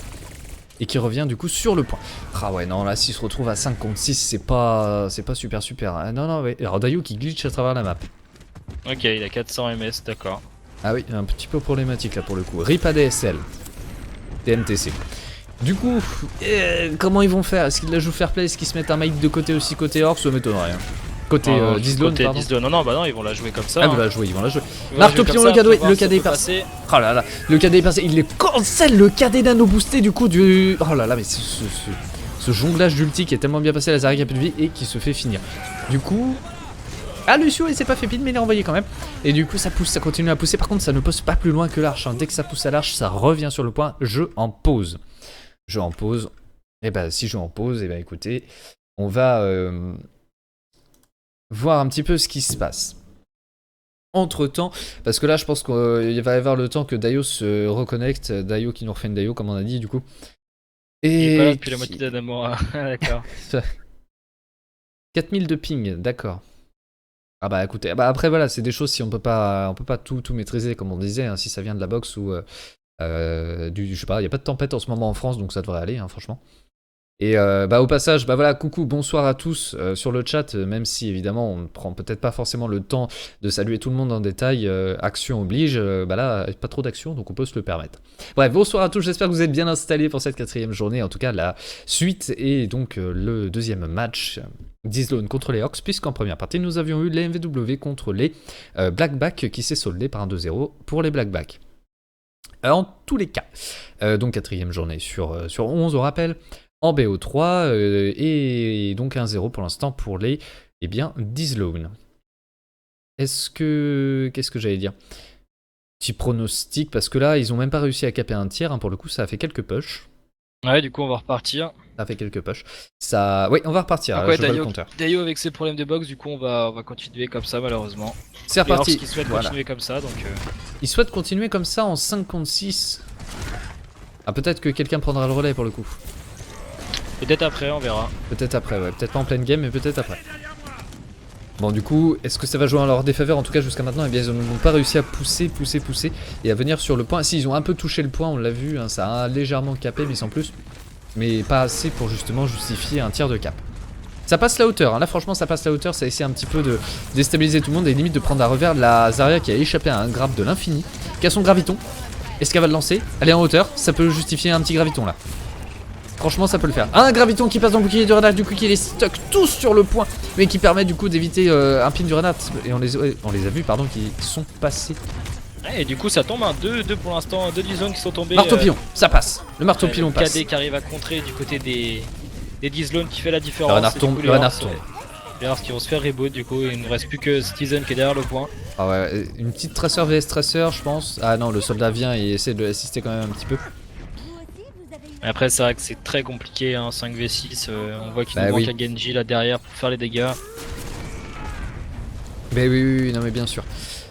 et qui revient du coup sur le point. Ah ouais, non, là, s'il se retrouve à 5 contre 6, c'est pas super. Hein. Non, ouais. Alors Dayo qui glitch à travers la map. Ok, il a 400 ms, d'accord. Ah oui, un petit peu problématique là pour le coup. RIP ADSL. TMTC. Du coup, comment ils vont faire? Est-ce qu'ils la jouent fair play? Est-ce qu'ils se mettent un mic de côté aussi côté Orcs? Ça m'étonnerait. Côté Dislone, côté Dislone. Non, bah non, ils vont la jouer comme ça. Ah, hein. ils vont la jouer. Marteau-pion, le KD est passé. Oh là là, le KD est passé. Il est cancel, le KD nano boosté du coup du... Oh là là, mais ce jonglage d'ulti qui est tellement bien passé, Lazari qui a plus de vie et qui se fait finir. Du coup... Ah, Lucio il s'est pas fait pin mais il est envoyé quand même. Et du coup ça pousse, ça continue à pousser. Par contre ça ne pousse pas plus loin que l'arche. Hein. Dès que ça pousse à l'arche, ça revient sur le point. Je en pause. Et bah si je en pause, et bah écoutez, on va voir un petit peu ce qui se passe. Entre temps, parce que là je pense qu'il va y avoir le temps que Dayo se reconnecte. Dayo qui nous refait une Dayo comme on a dit du coup. Et il est pas là depuis la moitié d'Adamora. D'accord. 4000 de ping, d'accord. Ah bah écoutez, bah après voilà, c'est des choses si on peut pas tout maîtriser comme on disait, hein, si ça vient de la boxe ou je sais pas, il y a pas de tempête en ce moment en France donc ça devrait aller hein, franchement. Et bah au passage, bah voilà, coucou, bonsoir à tous sur le chat, même si évidemment on ne prend peut-être pas forcément le temps de saluer tout le monde en détail, action oblige, bah là pas trop d'action donc on peut se le permettre. Bref, bonsoir à tous, j'espère que vous êtes bien installés pour cette 4ème journée, en tout cas la suite et donc le deuxième match Dislone contre les Orcs, puisqu'en première partie nous avions eu les MVW contre les Blackback qui s'est soldé par un 2-0 pour les Blackback. En tous les cas, donc 4ème journée sur 11 au rappel, en BO3, et donc 1-0 pour l'instant pour les Dislone. Qu'est-ce que j'allais dire? Petit pronostic, parce que là ils ont même pas réussi à caper un tiers, hein, pour le coup ça a fait quelques push. Ouais, du coup on va repartir. Ça fait quelques push. Oui, on va repartir. Donc, ouais, Dayo avec ses problèmes de box, du coup on va continuer comme ça malheureusement. C'est reparti. Qui souhaite continuer comme ça, donc. Il souhaite continuer comme ça en 5 contre 6. Ah, peut-être que quelqu'un prendra le relais pour le coup. Peut-être après, on verra. Peut-être après, ouais. Peut-être pas en pleine game, mais peut-être après. Bon, du coup, est-ce que ça va jouer en leur défaveur? En tout cas, jusqu'à maintenant, eh bien, ils n'ont pas réussi à pousser et à venir sur le point. Si, ils ont un peu touché le point, on l'a vu, hein, ça a légèrement capé, mais sans plus. Mais pas assez pour justement justifier un tir de cap. Ça passe la hauteur, hein. Là franchement ça passe la hauteur, ça essaie un petit peu de déstabiliser tout le monde et limite de prendre à revers la Zarya qui a échappé à un grab de l'infini, qui a son graviton. Est-ce qu'elle va le lancer? Elle est en hauteur, ça peut justifier un petit graviton là. Franchement ça peut le faire. Un graviton qui passe dans le bouclier du Renard, du coup qui les stock tous sur le point, mais qui permet du coup d'éviter un pin du Renard. Et on les a vus pardon, qui sont passés. Et du coup ça tombe, hein. Deux pour l'instant, deux Dislone qui sont tombés. Marteau-pilon, ça passe. Le marteau-pilon passe. KD qui arrive à contrer du côté des Dislone qui fait la différence. Le Renard tombe, le Renard tombe. Les Orcs qui vont se faire reboot, du coup il ne reste plus que Citizen qui est derrière le point. Ah ouais, une petite tracer vs tracer je pense. Ah non, le soldat vient et essaie de l'assister quand même un petit peu. Après c'est vrai que c'est très compliqué, hein, 5v6, on voit qu'il nous manque un Genji là derrière pour faire les dégâts. Mais oui, non mais bien sûr.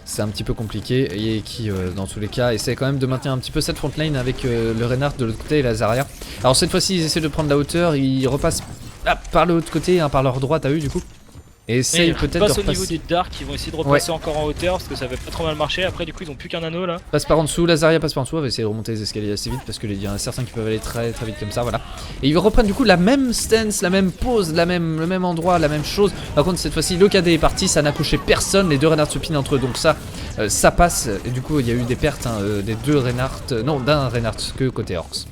C'est un petit peu compliqué et qui dans tous les cas essaie quand même de maintenir un petit peu cette front lane avec le Reinhardt de l'autre côté et la Zarya. Alors cette fois-ci ils essaient de prendre la hauteur, ils repassent par l'autre côté, hein, par leur droite à eux du coup. Et essayent peut-être de repasser. Au niveau du Dark, ils vont essayer de repasser encore en hauteur parce que ça va pas trop mal marcher. Après du coup ils ont plus qu'un anneau là. Passe par en dessous, la Zarya passe par en dessous, on va essayer de remonter les escaliers assez vite parce qu'il y en a certains qui peuvent aller très vite comme ça, voilà. Et ils reprennent du coup la même stance, la même pose, le même endroit, la même chose. Par contre cette fois-ci le KD est parti, ça n'a couché personne, les deux Reinhardt se pinent entre eux donc ça passe. Et du coup il y a eu des pertes des deux Reinhardt, non d'un Reinhardt que côté Orcs.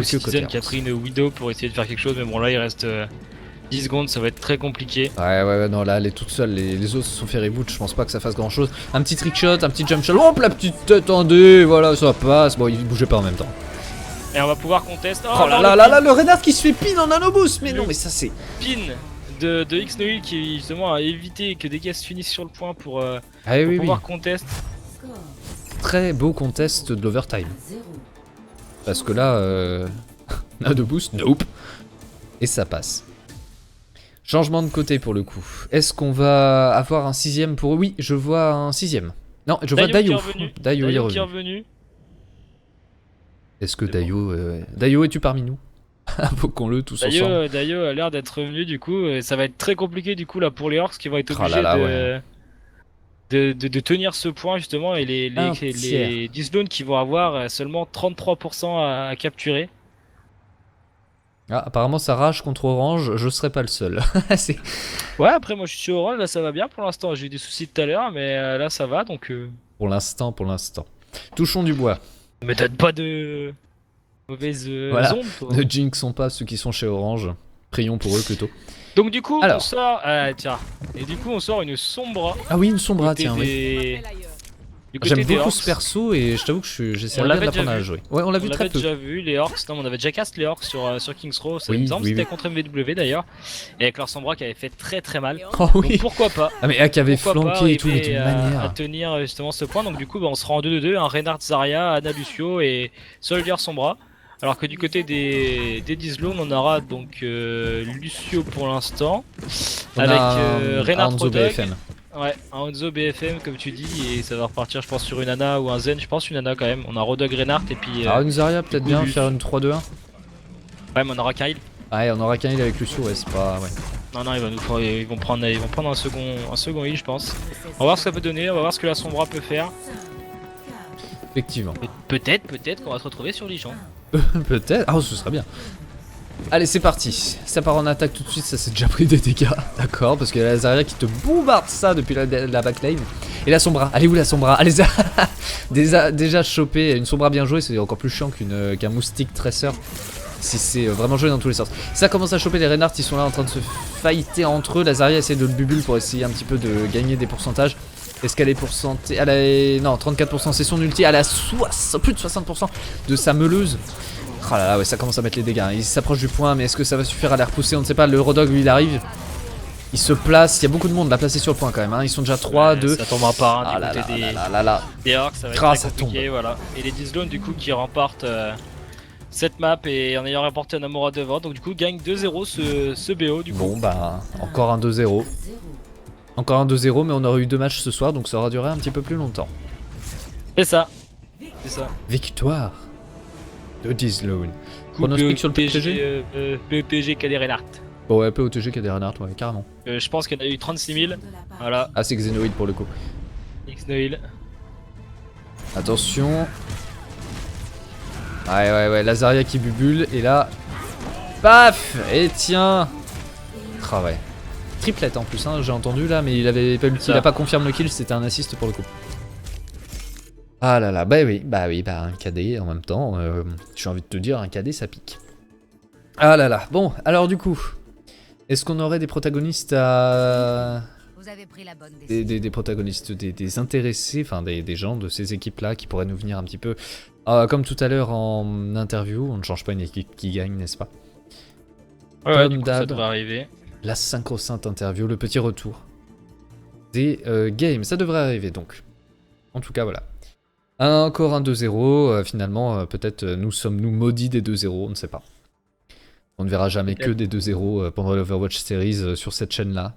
Citizen qui a pris une Widow pour essayer de faire quelque chose mais bon là il reste 10 secondes, ça va être très compliqué. Ouais, non, là, elle est toute seule. Les autres se sont fait reboot. Je pense pas que ça fasse grand chose. Un petit trickshot, un petit jump shot. Hop, la petite tête en D. Voilà, ça passe. Bon, il bougeait pas en même temps. Et on va pouvoir contester. Oh là là, le Reinhardt qui se fait pin en nanoboost. Mais non, mais ça c'est. Pin de X-Noil qui justement a évité que des gars se finissent sur le point pour pouvoir contest. Très beau contest de l'overtime. Parce que là, nanoboost, nope. Et ça passe. Changement de côté pour le coup. Est-ce qu'on va avoir un 6ème pour eux? Oui, je vois un 6ème. Non, je vois Dayo. Dayo est revenu. Est-ce que Dayo es-tu parmi nous? Invoquons-le tous ensemble. Dayo a l'air d'être revenu du coup. Et ça va être très compliqué du coup là pour les Orcs qui vont être obligés de tenir ce point justement. Et les Dislone qui vont avoir seulement 33% à capturer. Ah, apparemment ça rage contre Orange, je serai pas le seul. Ouais, après moi je suis sur Orange, là ça va bien pour l'instant. J'ai eu des soucis tout à l'heure, mais là ça va donc. Pour l'instant, pour l'instant. Touchons du bois. Me donne pas de mauvaises Voilà. ondes, toi. Ne jinxons pas ceux qui sont chez Orange. Prions pour eux plutôt. Donc du coup, Alors. on sort. Tiens. Et du coup, on sort une Sombra. Ah oui, une Sombra, côté tiens, oui. des- Du côté J'aime des beaucoup Orcs. ce perso et je t'avoue que j'essaierais On bien de l'avait l'apprendre à déjà jouer. Ouais, on l'a On vu très l'avait peu. déjà vu, les Orcs. Non, mais on avait déjà cast les Orcs sur King's Row. Ça Oui, me semble oui, c'était oui. contre MVW d'ailleurs. Et avec leur Sombra qui avait fait très très mal. Oh Donc oui. pourquoi pas. Ah mais qui avait Pourquoi pas flanqué et tout, mais arriver d'une à manière. tenir justement ce point. Donc du coup, on sera en 2-2-2, un Reinhardt Zarya, Ana Lucio et Soldier Sombra. Alors que du côté des Dizlone, on aura donc Lucio pour l'instant. On Avec a Reinhardt Hanzo Rodog. BFM. Ouais, un Hanzo BFM comme tu dis, et ça va repartir je pense sur une Ana ou un Zen, je pense une Ana quand même. On a Rodog Reinhardt et puis... Alors une Zarya peut-être coup, bien Lucio. faire une 3-2-1. Ouais, mais on aura Kyle. Ouais, on aura qu'un heal avec Lucio, ouais, c'est pas... Ouais. Non, ils vont prendre un second heal je pense. On va voir ce que ça peut donner, on va voir ce que la Sombra peut faire. Effectivement. Et peut-être qu'on va se retrouver sur Lich. Peut-être. Ah, ce serait bien. Allez, c'est parti. Ça part en attaque tout de suite, ça s'est déjà pris des dégâts. D'accord, parce qu'il y a la Zarya qui te bombarde ça depuis la backlane. Et la Sombra, elle est où la Sombra? Allez, déjà chopé. Une Sombra bien jouée, c'est encore plus chiant qu'un moustique tresseur. Si c'est vraiment joué dans tous les sens. Ça commence à choper les Reinhardt, ils sont là en train de se fighter entre eux. La Zarya essaie de le bubule pour essayer un petit peu de gagner des pourcentages. Est-ce qu'elle est pourcentée? Elle a... Non, 34%, c'est son ulti. Elle a plus de 60% de sa meuleuse. Oh là là, ouais, ça commence à mettre les dégâts. Il s'approche du point, mais est-ce que ça va suffire à les repousser? On ne sait pas. Le Rodog, lui, il arrive. Il se place. Il y a beaucoup de monde là placé sur le point quand même. Hein. Ils sont déjà 3, 2. Ça tombera pas Ah du là côté là. des Orcs, ça va être Ah, très ça compliqué, voilà. Et les Dizlone du coup qui remportent cette map et en ayant remporté un Amora devant, donc du coup gagne 2-0 ce BO du coup. Bon, bah, encore un 2-0. Encore un 2-0, mais on aurait eu 2 matchs ce soir, donc ça aura duré un petit peu plus longtemps. C'est ça. C'est ça. Victoire de Dizlone. Coup, Pronostic sur le PTG Le PG qui a des Reinhardt. Bon, ouais, POTG qui a des Reinhardt, ouais, carrément. Je pense qu'il y en a eu 36 000. Voilà. Ah, c'est Xenoid pour le coup. X-Noil. Attention. Ouais, la Zarya qui bubule, et là... Paf. Et tiens. Ah ouais. Triplette en plus, hein, j'ai entendu là, mais il avait pas ulti, il a pas confirmé le kill, c'était un assist pour le coup. Ah là là, bah oui, un KD en même temps, j'ai envie de te dire, un KD ça pique. Ah là là, bon, alors du coup, est-ce qu'on aurait des protagonistes à... Vous avez pris la bonne décision. Des protagonistes, des intéressés, enfin des gens de ces équipes-là qui pourraient nous venir un petit peu... comme tout à l'heure en interview, on ne change pas une équipe qui gagne, n'est-ce pas? Ouais, du coup, ça d'hab. devrait arriver. La synchro-sainte interview, le petit retour des games, ça devrait arriver donc. En tout cas, voilà. Encore un 2-0, finalement, peut-être nous sommes-nous maudits des 2-0, on ne sait pas. On ne verra jamais que des 2-0 pendant l'Overwatch Series sur cette chaîne-là.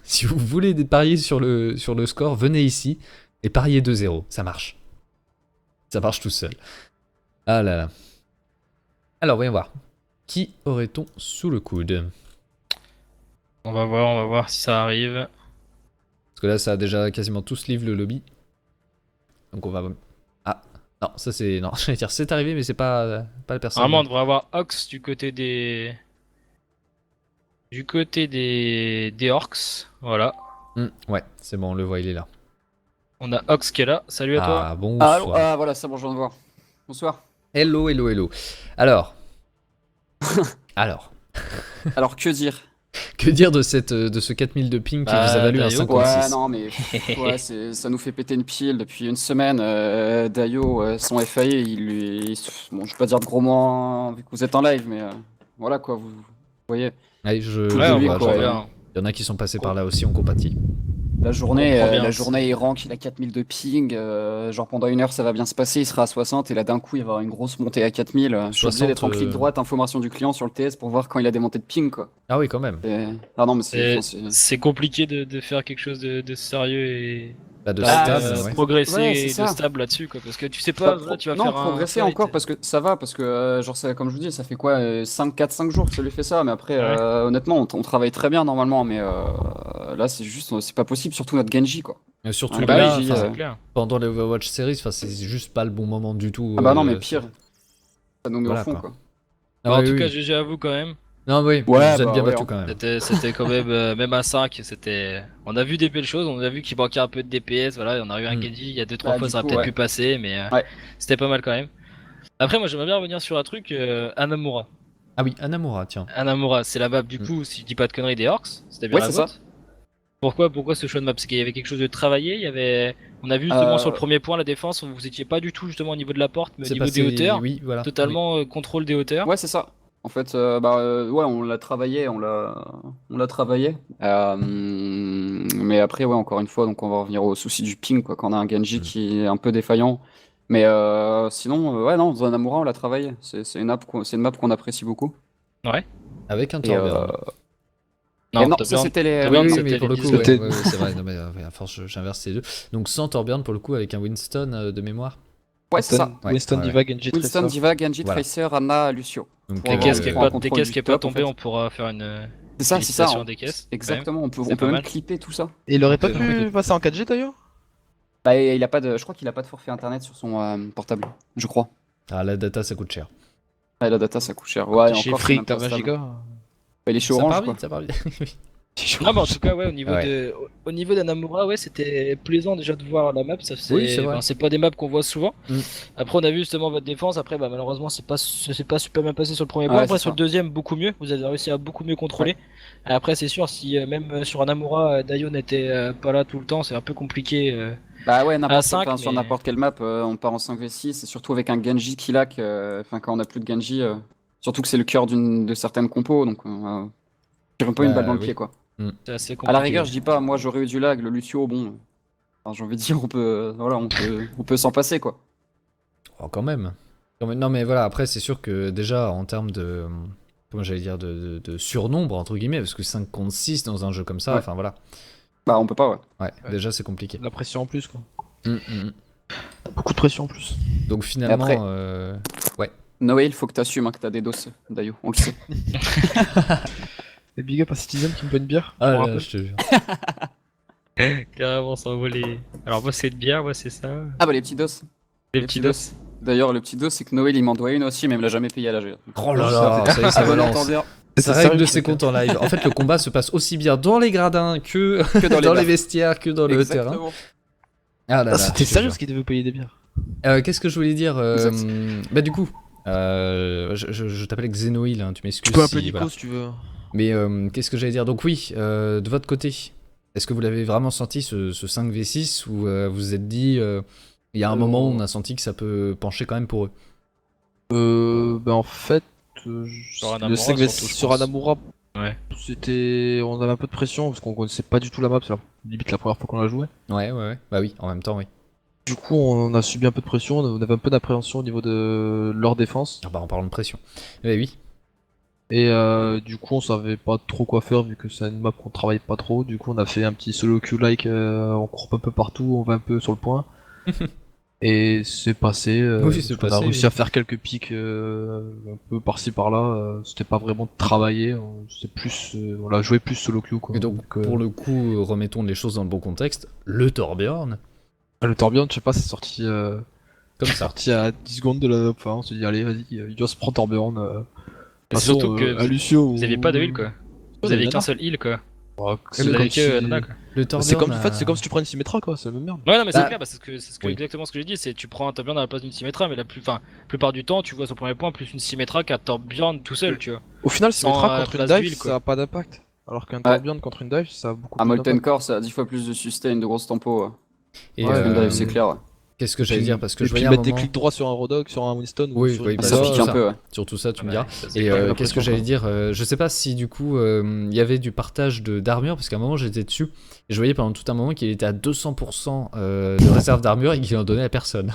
Si vous voulez parier sur le score, venez ici et pariez 2-0, ça marche. Ça marche tout seul. Ah là là. Alors, voyons voir. Qui aurait-on sous le coude? On va voir si ça arrive. Parce que là, ça a déjà quasiment tous live le lobby. Donc on va... Ah, non, ça c'est... Non, j'allais dire c'est arrivé, mais c'est pas la personne. Normalement, on devrait avoir Ox du côté des... des Orcs. Voilà. Ouais, c'est bon, on le voit, il est là. On a Ox qui est là. Salut à toi. Ah, bonsoir. Ah voilà, c'est bon, je viens de voir. Bonsoir. Hello. Alors... Alors, que dire? Que dire de ce 4000 de ping qui vous a valu un Dayo. 56? Ouais, non, mais ouais, ça nous fait péter une pile depuis une semaine. Dayo, son FAE, bon, je vais pas dire de gros mots vu que vous êtes en live, mais voilà quoi, vous voyez. Ouais, je Ouais, on lui, vois, voit quoi, bien. Il y en a qui sont passés par là aussi, on compatit. La journée, On comprend bien, la journée, il rank, il a 4000 de ping. Genre pendant une heure, ça va bien se passer, il sera à 60. Et là, d'un coup, il va y avoir une grosse montée à 4000. Je suis obligé 60, d'être en clic droite, information du client sur le TS pour voir quand il a des montées de ping, quoi. Ah oui, quand même. Ah non, mais c'est. C'est compliqué de faire quelque chose de sérieux et Bah, de Ah, stable, ouais. progresser Ouais, c'est et ça. de stable là-dessus quoi. Parce que tu sais pas, Bah, là, tu vas non, faire un progresser fight. encore parce que ça va, parce que genre comme je vous dis, ça fait quoi 4-5 jours que ça lui fait ça, mais après Ouais. honnêtement on travaille très bien normalement, mais là c'est juste, c'est pas possible, surtout notre Genji quoi. Et surtout Ah, là, bah oui, enfin, C'est clair. pendant les Overwatch Series, enfin, c'est juste pas le bon moment du tout. Ah bah non mais pire, ça nous met voilà, au fond quoi. quoi. En tout cas, GG à vous quand même. Non, oui, vous êtes bien battu quand même. C'était quand même, même à 5, on a vu des belles choses, on a vu qu'il manquait un peu de DPS, voilà, on a eu un Genji, il y a 2-3 fois ça aurait peut-être pu passer, mais c'était pas mal quand même. Après, moi j'aimerais bien revenir sur un truc, Hanamura. Ah oui, Hanamura, tiens. Hanamura, c'est la map du coup, si je dis pas de conneries, des Orcs, c'était bien la vôtre. Pourquoi ce choix de map? C'est qu'il y avait quelque chose de travaillé, on a vu justement sur le premier point, la défense, vous étiez pas du tout justement au niveau de la porte, mais au niveau des hauteurs, totalement contrôle des hauteurs. Ouais, c'est ça. En fait, on l'a travaillé, mais après, encore une fois, donc on va revenir au souci du ping, quoi, quand on a un Genji qui est un peu défaillant. Mais sinon, non, Zanamura, on l'a travaillé. C'est une map qu'on apprécie beaucoup. Ouais. Avec un Torbjorn. Non, ça c'était les. Oui, mais pour le coup, c'est vrai. Non, mais à force, j'inverse les deux. Donc sans Torbjorn pour le coup, avec un Winston de mémoire. Ouais, c'est ça. Winston, Diva, Genji, Tracer. Winston, Diva, Genji, Tracer, Anna, Lucio. Donc des caisses qui est pas tombé, on pourra faire une. C'est ça. Des caisses. Exactement, on peut même clipper tout ça. Et il aurait pas pu passer en 4G d'ailleurs? Bah, je crois qu'il a pas de forfait internet sur son portable, je crois. Ah, la data ça coûte cher. Ah, la data ça coûte cher. Ouais, chez encore Free, t'as 20 giga. Il est chez Orange, quoi. Ça part vite. Non, mais en tout cas, au niveau d'Hanamura, c'était plaisant déjà de voir la map. C'est pas des maps qu'on voit souvent. Après, on a vu justement votre défense. Après, malheureusement, c'est pas super bien passé sur le premier point. Après, sur le deuxième, beaucoup mieux. Vous avez réussi à beaucoup mieux contrôler. Après, c'est sûr, si même sur Hanamura, Dayo n'était pas là tout le temps, c'est un peu compliqué. Bah ouais, sur n'importe quelle map, on part en 5v6, et surtout avec un Genji qui lag, quand on a plus de Genji, surtout que c'est le cœur de certaines compos, donc on tire un peu une balle dans le pied, quoi. C'est assez compliqué. À la rigueur, je dis pas, moi j'aurais eu du lag, le Lucio, bon, j'ai envie de dire, on peut s'en passer, quoi. Oh, quand même. Non, mais voilà, après, c'est sûr que déjà, en termes de. Comment j'allais dire, de surnombre, entre guillemets, parce que 5 contre 6 dans un jeu comme ça, enfin voilà. Bah, on peut pas, ouais. Déjà, c'est compliqué. La pression en plus, quoi. Beaucoup de pression en plus. Donc finalement, après, Noé, il faut que t'assumes que t'as des doses, d'ailleurs, on le sait. Et big up à Citizen qui me boit une bière. Ah là, je te jure. Carrément s'envoler. Alors moi c'est de bière, moi c'est ça. Ah bah les petits dos. Les petits dos. D'ailleurs le petit dos c'est que Noé il m'en doit une aussi mais il me l'a jamais payé à la GR. Oh là là, ça y est, ça balance. Ça règle de ses comptes en live. En fait le combat se passe aussi bien dans les gradins que dans les vestiaires, que dans le terrain. Ah là là. C'était sérieux ce qu'il devait payer des bières. Qu'est-ce que je voulais dire Bah du coup, je t'appelle Xenoil, hein, tu m'excuses. Tu peux appeler Nico si tu veux. Mais qu'est-ce que j'allais dire? Donc oui, de votre côté, est-ce que vous l'avez vraiment senti ce 5v6 ou vous vous êtes dit, il y a un moment où on a senti que ça peut pencher quand même pour eux? En fait, le 5v6 sur Hanamura, on avait un peu de pression parce qu'on connaissait pas du tout la map, c'est limite la première fois qu'on la jouait. Ouais, bah oui, en même temps, oui. Du coup, on a subi un peu de pression, on avait un peu d'appréhension au niveau de leur défense. Ah bah en parlant de pression. Oui. Et du coup on savait pas trop quoi faire vu que c'est une map qu'on travaille pas trop, du coup on a fait un petit solo queue like, on court un peu partout, on va un peu sur le point. Et c'est passé, on a réussi à faire quelques pics un peu par-ci par-là, c'était pas vraiment travaillé, on l'a joué plus solo queue quoi. Et donc pour le coup, remettons les choses dans le bon contexte, le Torbjorn. Le Torbjorn, je sais pas, c'est sorti comme ça. Sorti à 10 secondes de la on s'est dit allez vas-y, il se prend Torbjorn. Surtout que Lucio, vous avez pas de heal quoi. Vous avez qu'un seul heal quoi. Vous avez que Nana quoi. Le Torbjorn, c'est comme si tu prends une Symmetra quoi, c'est la même merde. Ouais non mais c'est clair, c'est exactement ce que j'ai dit, c'est tu prends un Torbjorn à la place d'une Symmetra, mais la plupart du temps tu vois son premier point plus une Symmetra qu'un Torbjorn tout seul tu vois. Au final Symmetra contre une dive ça a pas d'impact, alors qu'un Torbjorn contre une dive ça a beaucoup plus d'impact. À Molten Core ça a 10 fois plus de sustain, de grosses tempos. Et une dive c'est clair. Qu'est-ce que j'allais dire parce que je voyais mettre des clics droits sur un Rodog, sur un Winston oui, ça pique un peu. Surtout ça, tu me diras. Et qu'est-ce que j'allais dire je sais pas si du coup il y avait du partage d'armure parce qu'à un moment j'étais dessus et je voyais pendant tout un moment qu'il était à 200% de réserve d'armure et qu'il en donnait à personne.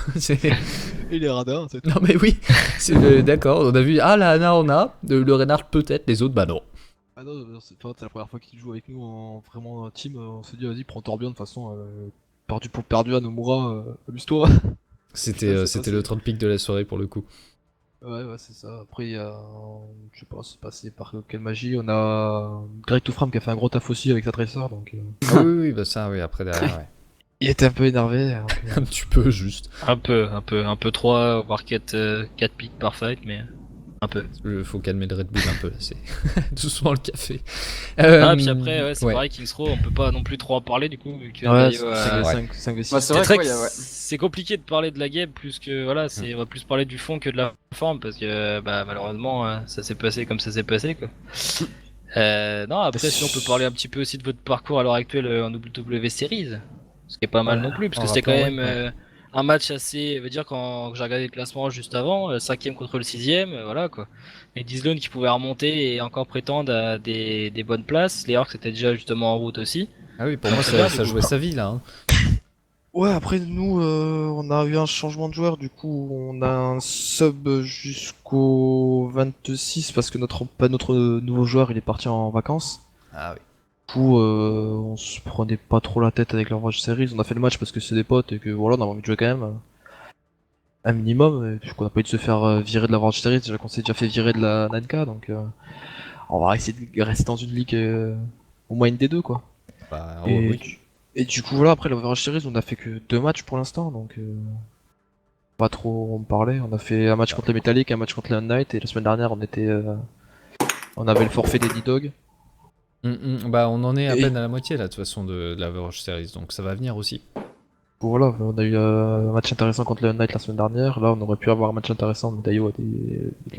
Il est radin. Non mais oui, d'accord. On a vu la Hana on a, le Reinhardt peut-être, les autres bah non. Ah non, c'est la première fois qu'il joue avec nous vraiment en team. On s'est dit vas-y prends Torbjorn de toute façon. Perdu à Nomura, amuse-toi. C'était le 30 pick de la soirée pour le coup. Ouais, c'est ça. Après, il y a. Je sais pas, c'est passé par quelle magie. On a Greg Toufram qui a fait un gros taf aussi avec sa Tracer. Donc, oui, bah ça, oui, après derrière, ouais. Il était un peu énervé. Un petit peu, juste. Un peu 3, voire 4 picks par fight, mais. Un peu. Faut calmer le Red Bull un peu, là, c'est doucement le café. Ah, puis après, ouais, c'est ouais. pareil, Kings Row, on peut pas non plus trop en parler du coup, vu que Ouais, Dayo, ouais. 5 v 6. Ouais, c'est vrai que, ouais. c'est compliqué de parler de la game plus que voilà, on va plus parler du fond que de la forme parce que bah, malheureusement ça s'est passé comme ça s'est passé quoi. Non, après si on peut parler un petit peu aussi de votre parcours à l'heure actuelle en W Series, ce qui est pas mal non plus parce que c'était quand même un match assez, veut dire quand j'ai regardé le classement juste avant, 5ème contre le 6ème, voilà quoi. Et Dizlone qui pouvait remonter et encore prétendre à des bonnes places. Les Orcs étaient déjà justement en route aussi. Ah oui, pour moi ça jouait sa vie là. Hein. Ouais, après nous, on a eu un changement de joueur, du coup on a un sub jusqu'au 26 parce que notre nouveau joueur il est parti en vacances. Ah oui. Du coup, on se prenait pas trop la tête avec l'Overwatch Series, on a fait le match parce que c'est des potes et que voilà, on a envie de jouer quand même un minimum, et puis qu'on a pas eu de se faire virer de l'Overwatch Series, déjà qu'on s'est déjà fait virer de la Nanka, donc on va essayer de rester dans une ligue au moins une des deux quoi. Bah, Et, oui. et du coup voilà, après l'Overwatch Series on a fait que 2 matchs pour l'instant, donc pas trop en parler. On a fait un match contre les Metallic, un match contre les Unite, et la semaine dernière on avait le forfait des D-Dog. Bah on en est à Et- peine à la moitié là de toute façon de la Overwatch Series, donc ça va venir aussi. Voilà, on a eu un match intéressant contre les Unite la semaine dernière. Là on aurait pu avoir un match intéressant, mais Dayo a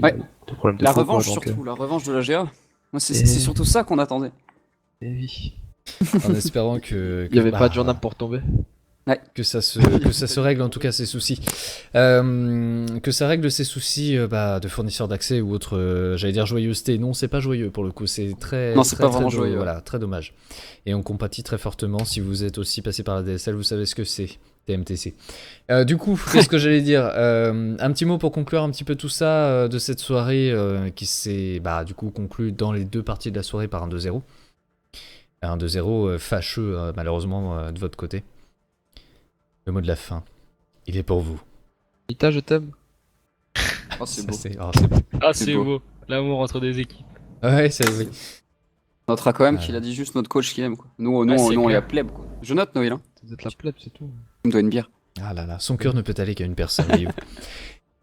Ouais. des problèmes de La peau, revanche quoi, donc, surtout, la revanche de la GA. Moi, c'est Et- surtout ça qu'on attendait. oui. En espérant que Il y avait bah, pas de Jordan pour tomber. que ça se règle en tout cas ses soucis. Que ça règle ses soucis bah, de fournisseurs d'accès ou autre, j'allais dire joyeuseté. Non, c'est pas joyeux pour le coup, c'est très, Non, c'est très, pas très vraiment joyeux, voilà, très dommage. Et on compatit très fortement. Si vous êtes aussi passé par la DSL, vous savez ce que c'est. TMTC. Du coup, qu'est-ce que j'allais dire un petit mot pour conclure un petit peu tout ça de cette soirée qui s'est bah, du coup conclue dans les 2 parties de la soirée par un 2-0. Un 2-0 fâcheux malheureusement de votre côté. Le mot de la fin, il est pour vous. Ita, je t'aime. Oh, c'est Ça, beau. c'est beau. Ah, C'est c'est beau. beau. L'amour entre des équipes. Ouais, c'est oui. Notera quand même Ouais. qu'il a dit juste notre coach qu'il aime, quoi. Nous, Ouais, c'est on est clair. la plèbe, quoi. Je note, Noël, hein. Vous êtes la plèbe, c'est tout. Il me doit une bière. Ah là là, son cœur ne peut aller qu'à une personne, voyez-vous.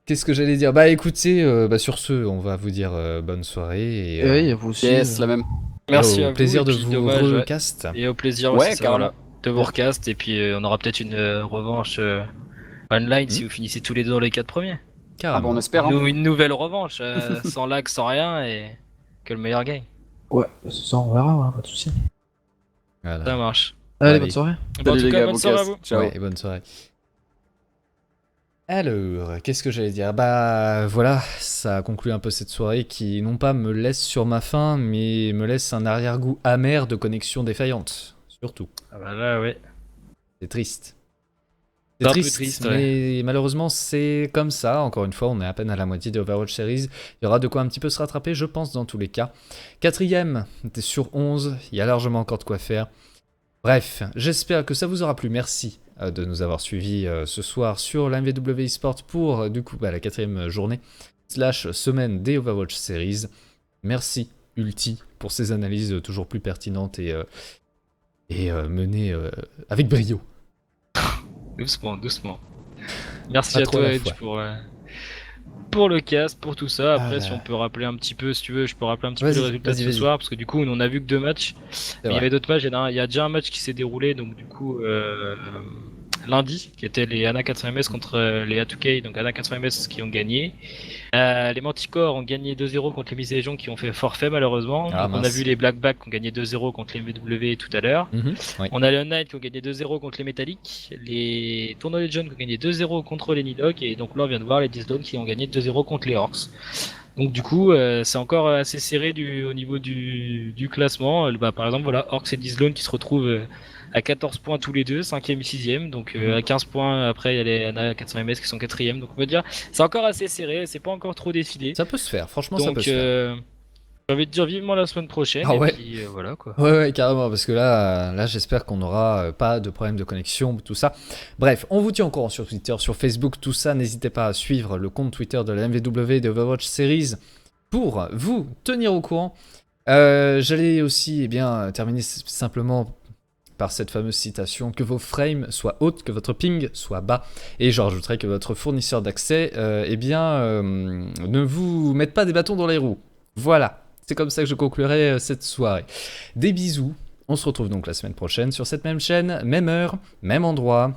Qu'est-ce que j'allais dire? Bah écoutez, bah, sur ce, on va vous dire bonne soirée et Et oui, vous aussi. Yes, la même. Merci au à vous. plaisir et de puis vous dommage, ouais. recast. Et au plaisir Ouais, aussi, ça, carrément. voilà, de vous recast. Et puis on aura peut-être une revanche online si vous finissez tous les deux dans les 4 premiers. Ah, Carrément. bon, on espère, hein. Une nouvelle revanche, sans lag, sans rien, et que le meilleur gagne. Ouais, ce soir on verra, ouais, pas de soucis. Voilà. Ça marche. Allez, Allez. bonne soirée. Bon, en Salut tout les cas, gars, bonne beau soirée à cast. vous. Ciao. Ouais, et bonne soirée. Alors, qu'est-ce que j'allais dire? Bah voilà, ça conclut un peu cette soirée qui non pas me laisse sur ma faim, mais me laisse un arrière-goût amer de connexion défaillante. Surtout. Ah bah là, ouais. C'est triste. C'est un peu triste, mais malheureusement c'est comme ça. Encore une fois, on est à peine à la moitié de Overwatch Series. Il y aura de quoi un petit peu se rattraper, je pense, dans tous les cas. 4ème, t'es sur 11, il y a largement encore de quoi faire. Bref, j'espère que ça vous aura plu. Merci de nous avoir suivis ce soir sur la MVW eSport pour du coup la 4ème journée / semaine des Overwatch Series. Merci Ulti pour ces analyses toujours plus pertinentes et menées avec brio. Doucement, doucement. Merci Pas à trop toi, à la Edge, fois. pour le cast, pour tout ça. Après, Ah si là. on peut rappeler un petit peu, si tu veux, je peux rappeler un petit peu Vas-y, le résultat de vas-y, ce vas-y. soir, parce que du coup, on a vu que 2 matchs. Mais il y vrai. avait d'autres matchs. Il y a déjà un match qui s'est déroulé, donc du coup, lundi, qui était les ANA 400MS contre les A2K, donc ANA 400MS qui ont gagné. Les Manticores ont gagné 2-0 contre les Miss Légion qui ont fait forfait malheureusement. Ah, Donc on a mince. vu les Blackbacks qui ont gagné 2-0 contre les MW tout à l'heure. Oui. On a les Knight qui ont gagné 2-0 contre les Metallic, les Tournois Legends qui ont gagné 2-0 contre les Nidhogg, et donc là on vient de voir les Disdog qui ont gagné 2-0 contre les Orcs. Donc du coup c'est encore assez serré au niveau du classement. Bah, par exemple voilà, Orcs et Disdog qui se retrouvent à 14 points tous les deux, 5ème et 6ème, donc à 15 points après il y a les ANA 400MS qui sont 4ème, donc on va dire c'est encore assez serré, c'est pas encore trop défilé. Ça peut se faire, franchement ça Donc peut se faire. j'ai envie de dire vivement la semaine prochaine, Ah et ouais. puis voilà quoi. Ouais, carrément, parce que là j'espère qu'on n'aura pas de problème de connexion, tout ça. Bref, on vous tient au courant sur Twitter, sur Facebook, tout ça. N'hésitez pas à suivre le compte Twitter de la MVW de Overwatch Series pour vous tenir au courant. J'allais aussi terminer simplement par cette fameuse citation, que vos frames soient hautes, que votre ping soit bas. Et je rajouterai que votre fournisseur d'accès, ne vous mette pas des bâtons dans les roues. Voilà, c'est comme ça que je conclurai cette soirée. Des bisous, on se retrouve donc la semaine prochaine sur cette même chaîne, même heure, même endroit,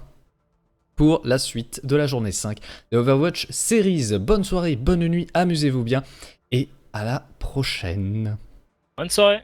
pour la suite de la journée 5 de Overwatch Series. Bonne soirée, bonne nuit, amusez-vous bien, et à la prochaine. Bonne soirée.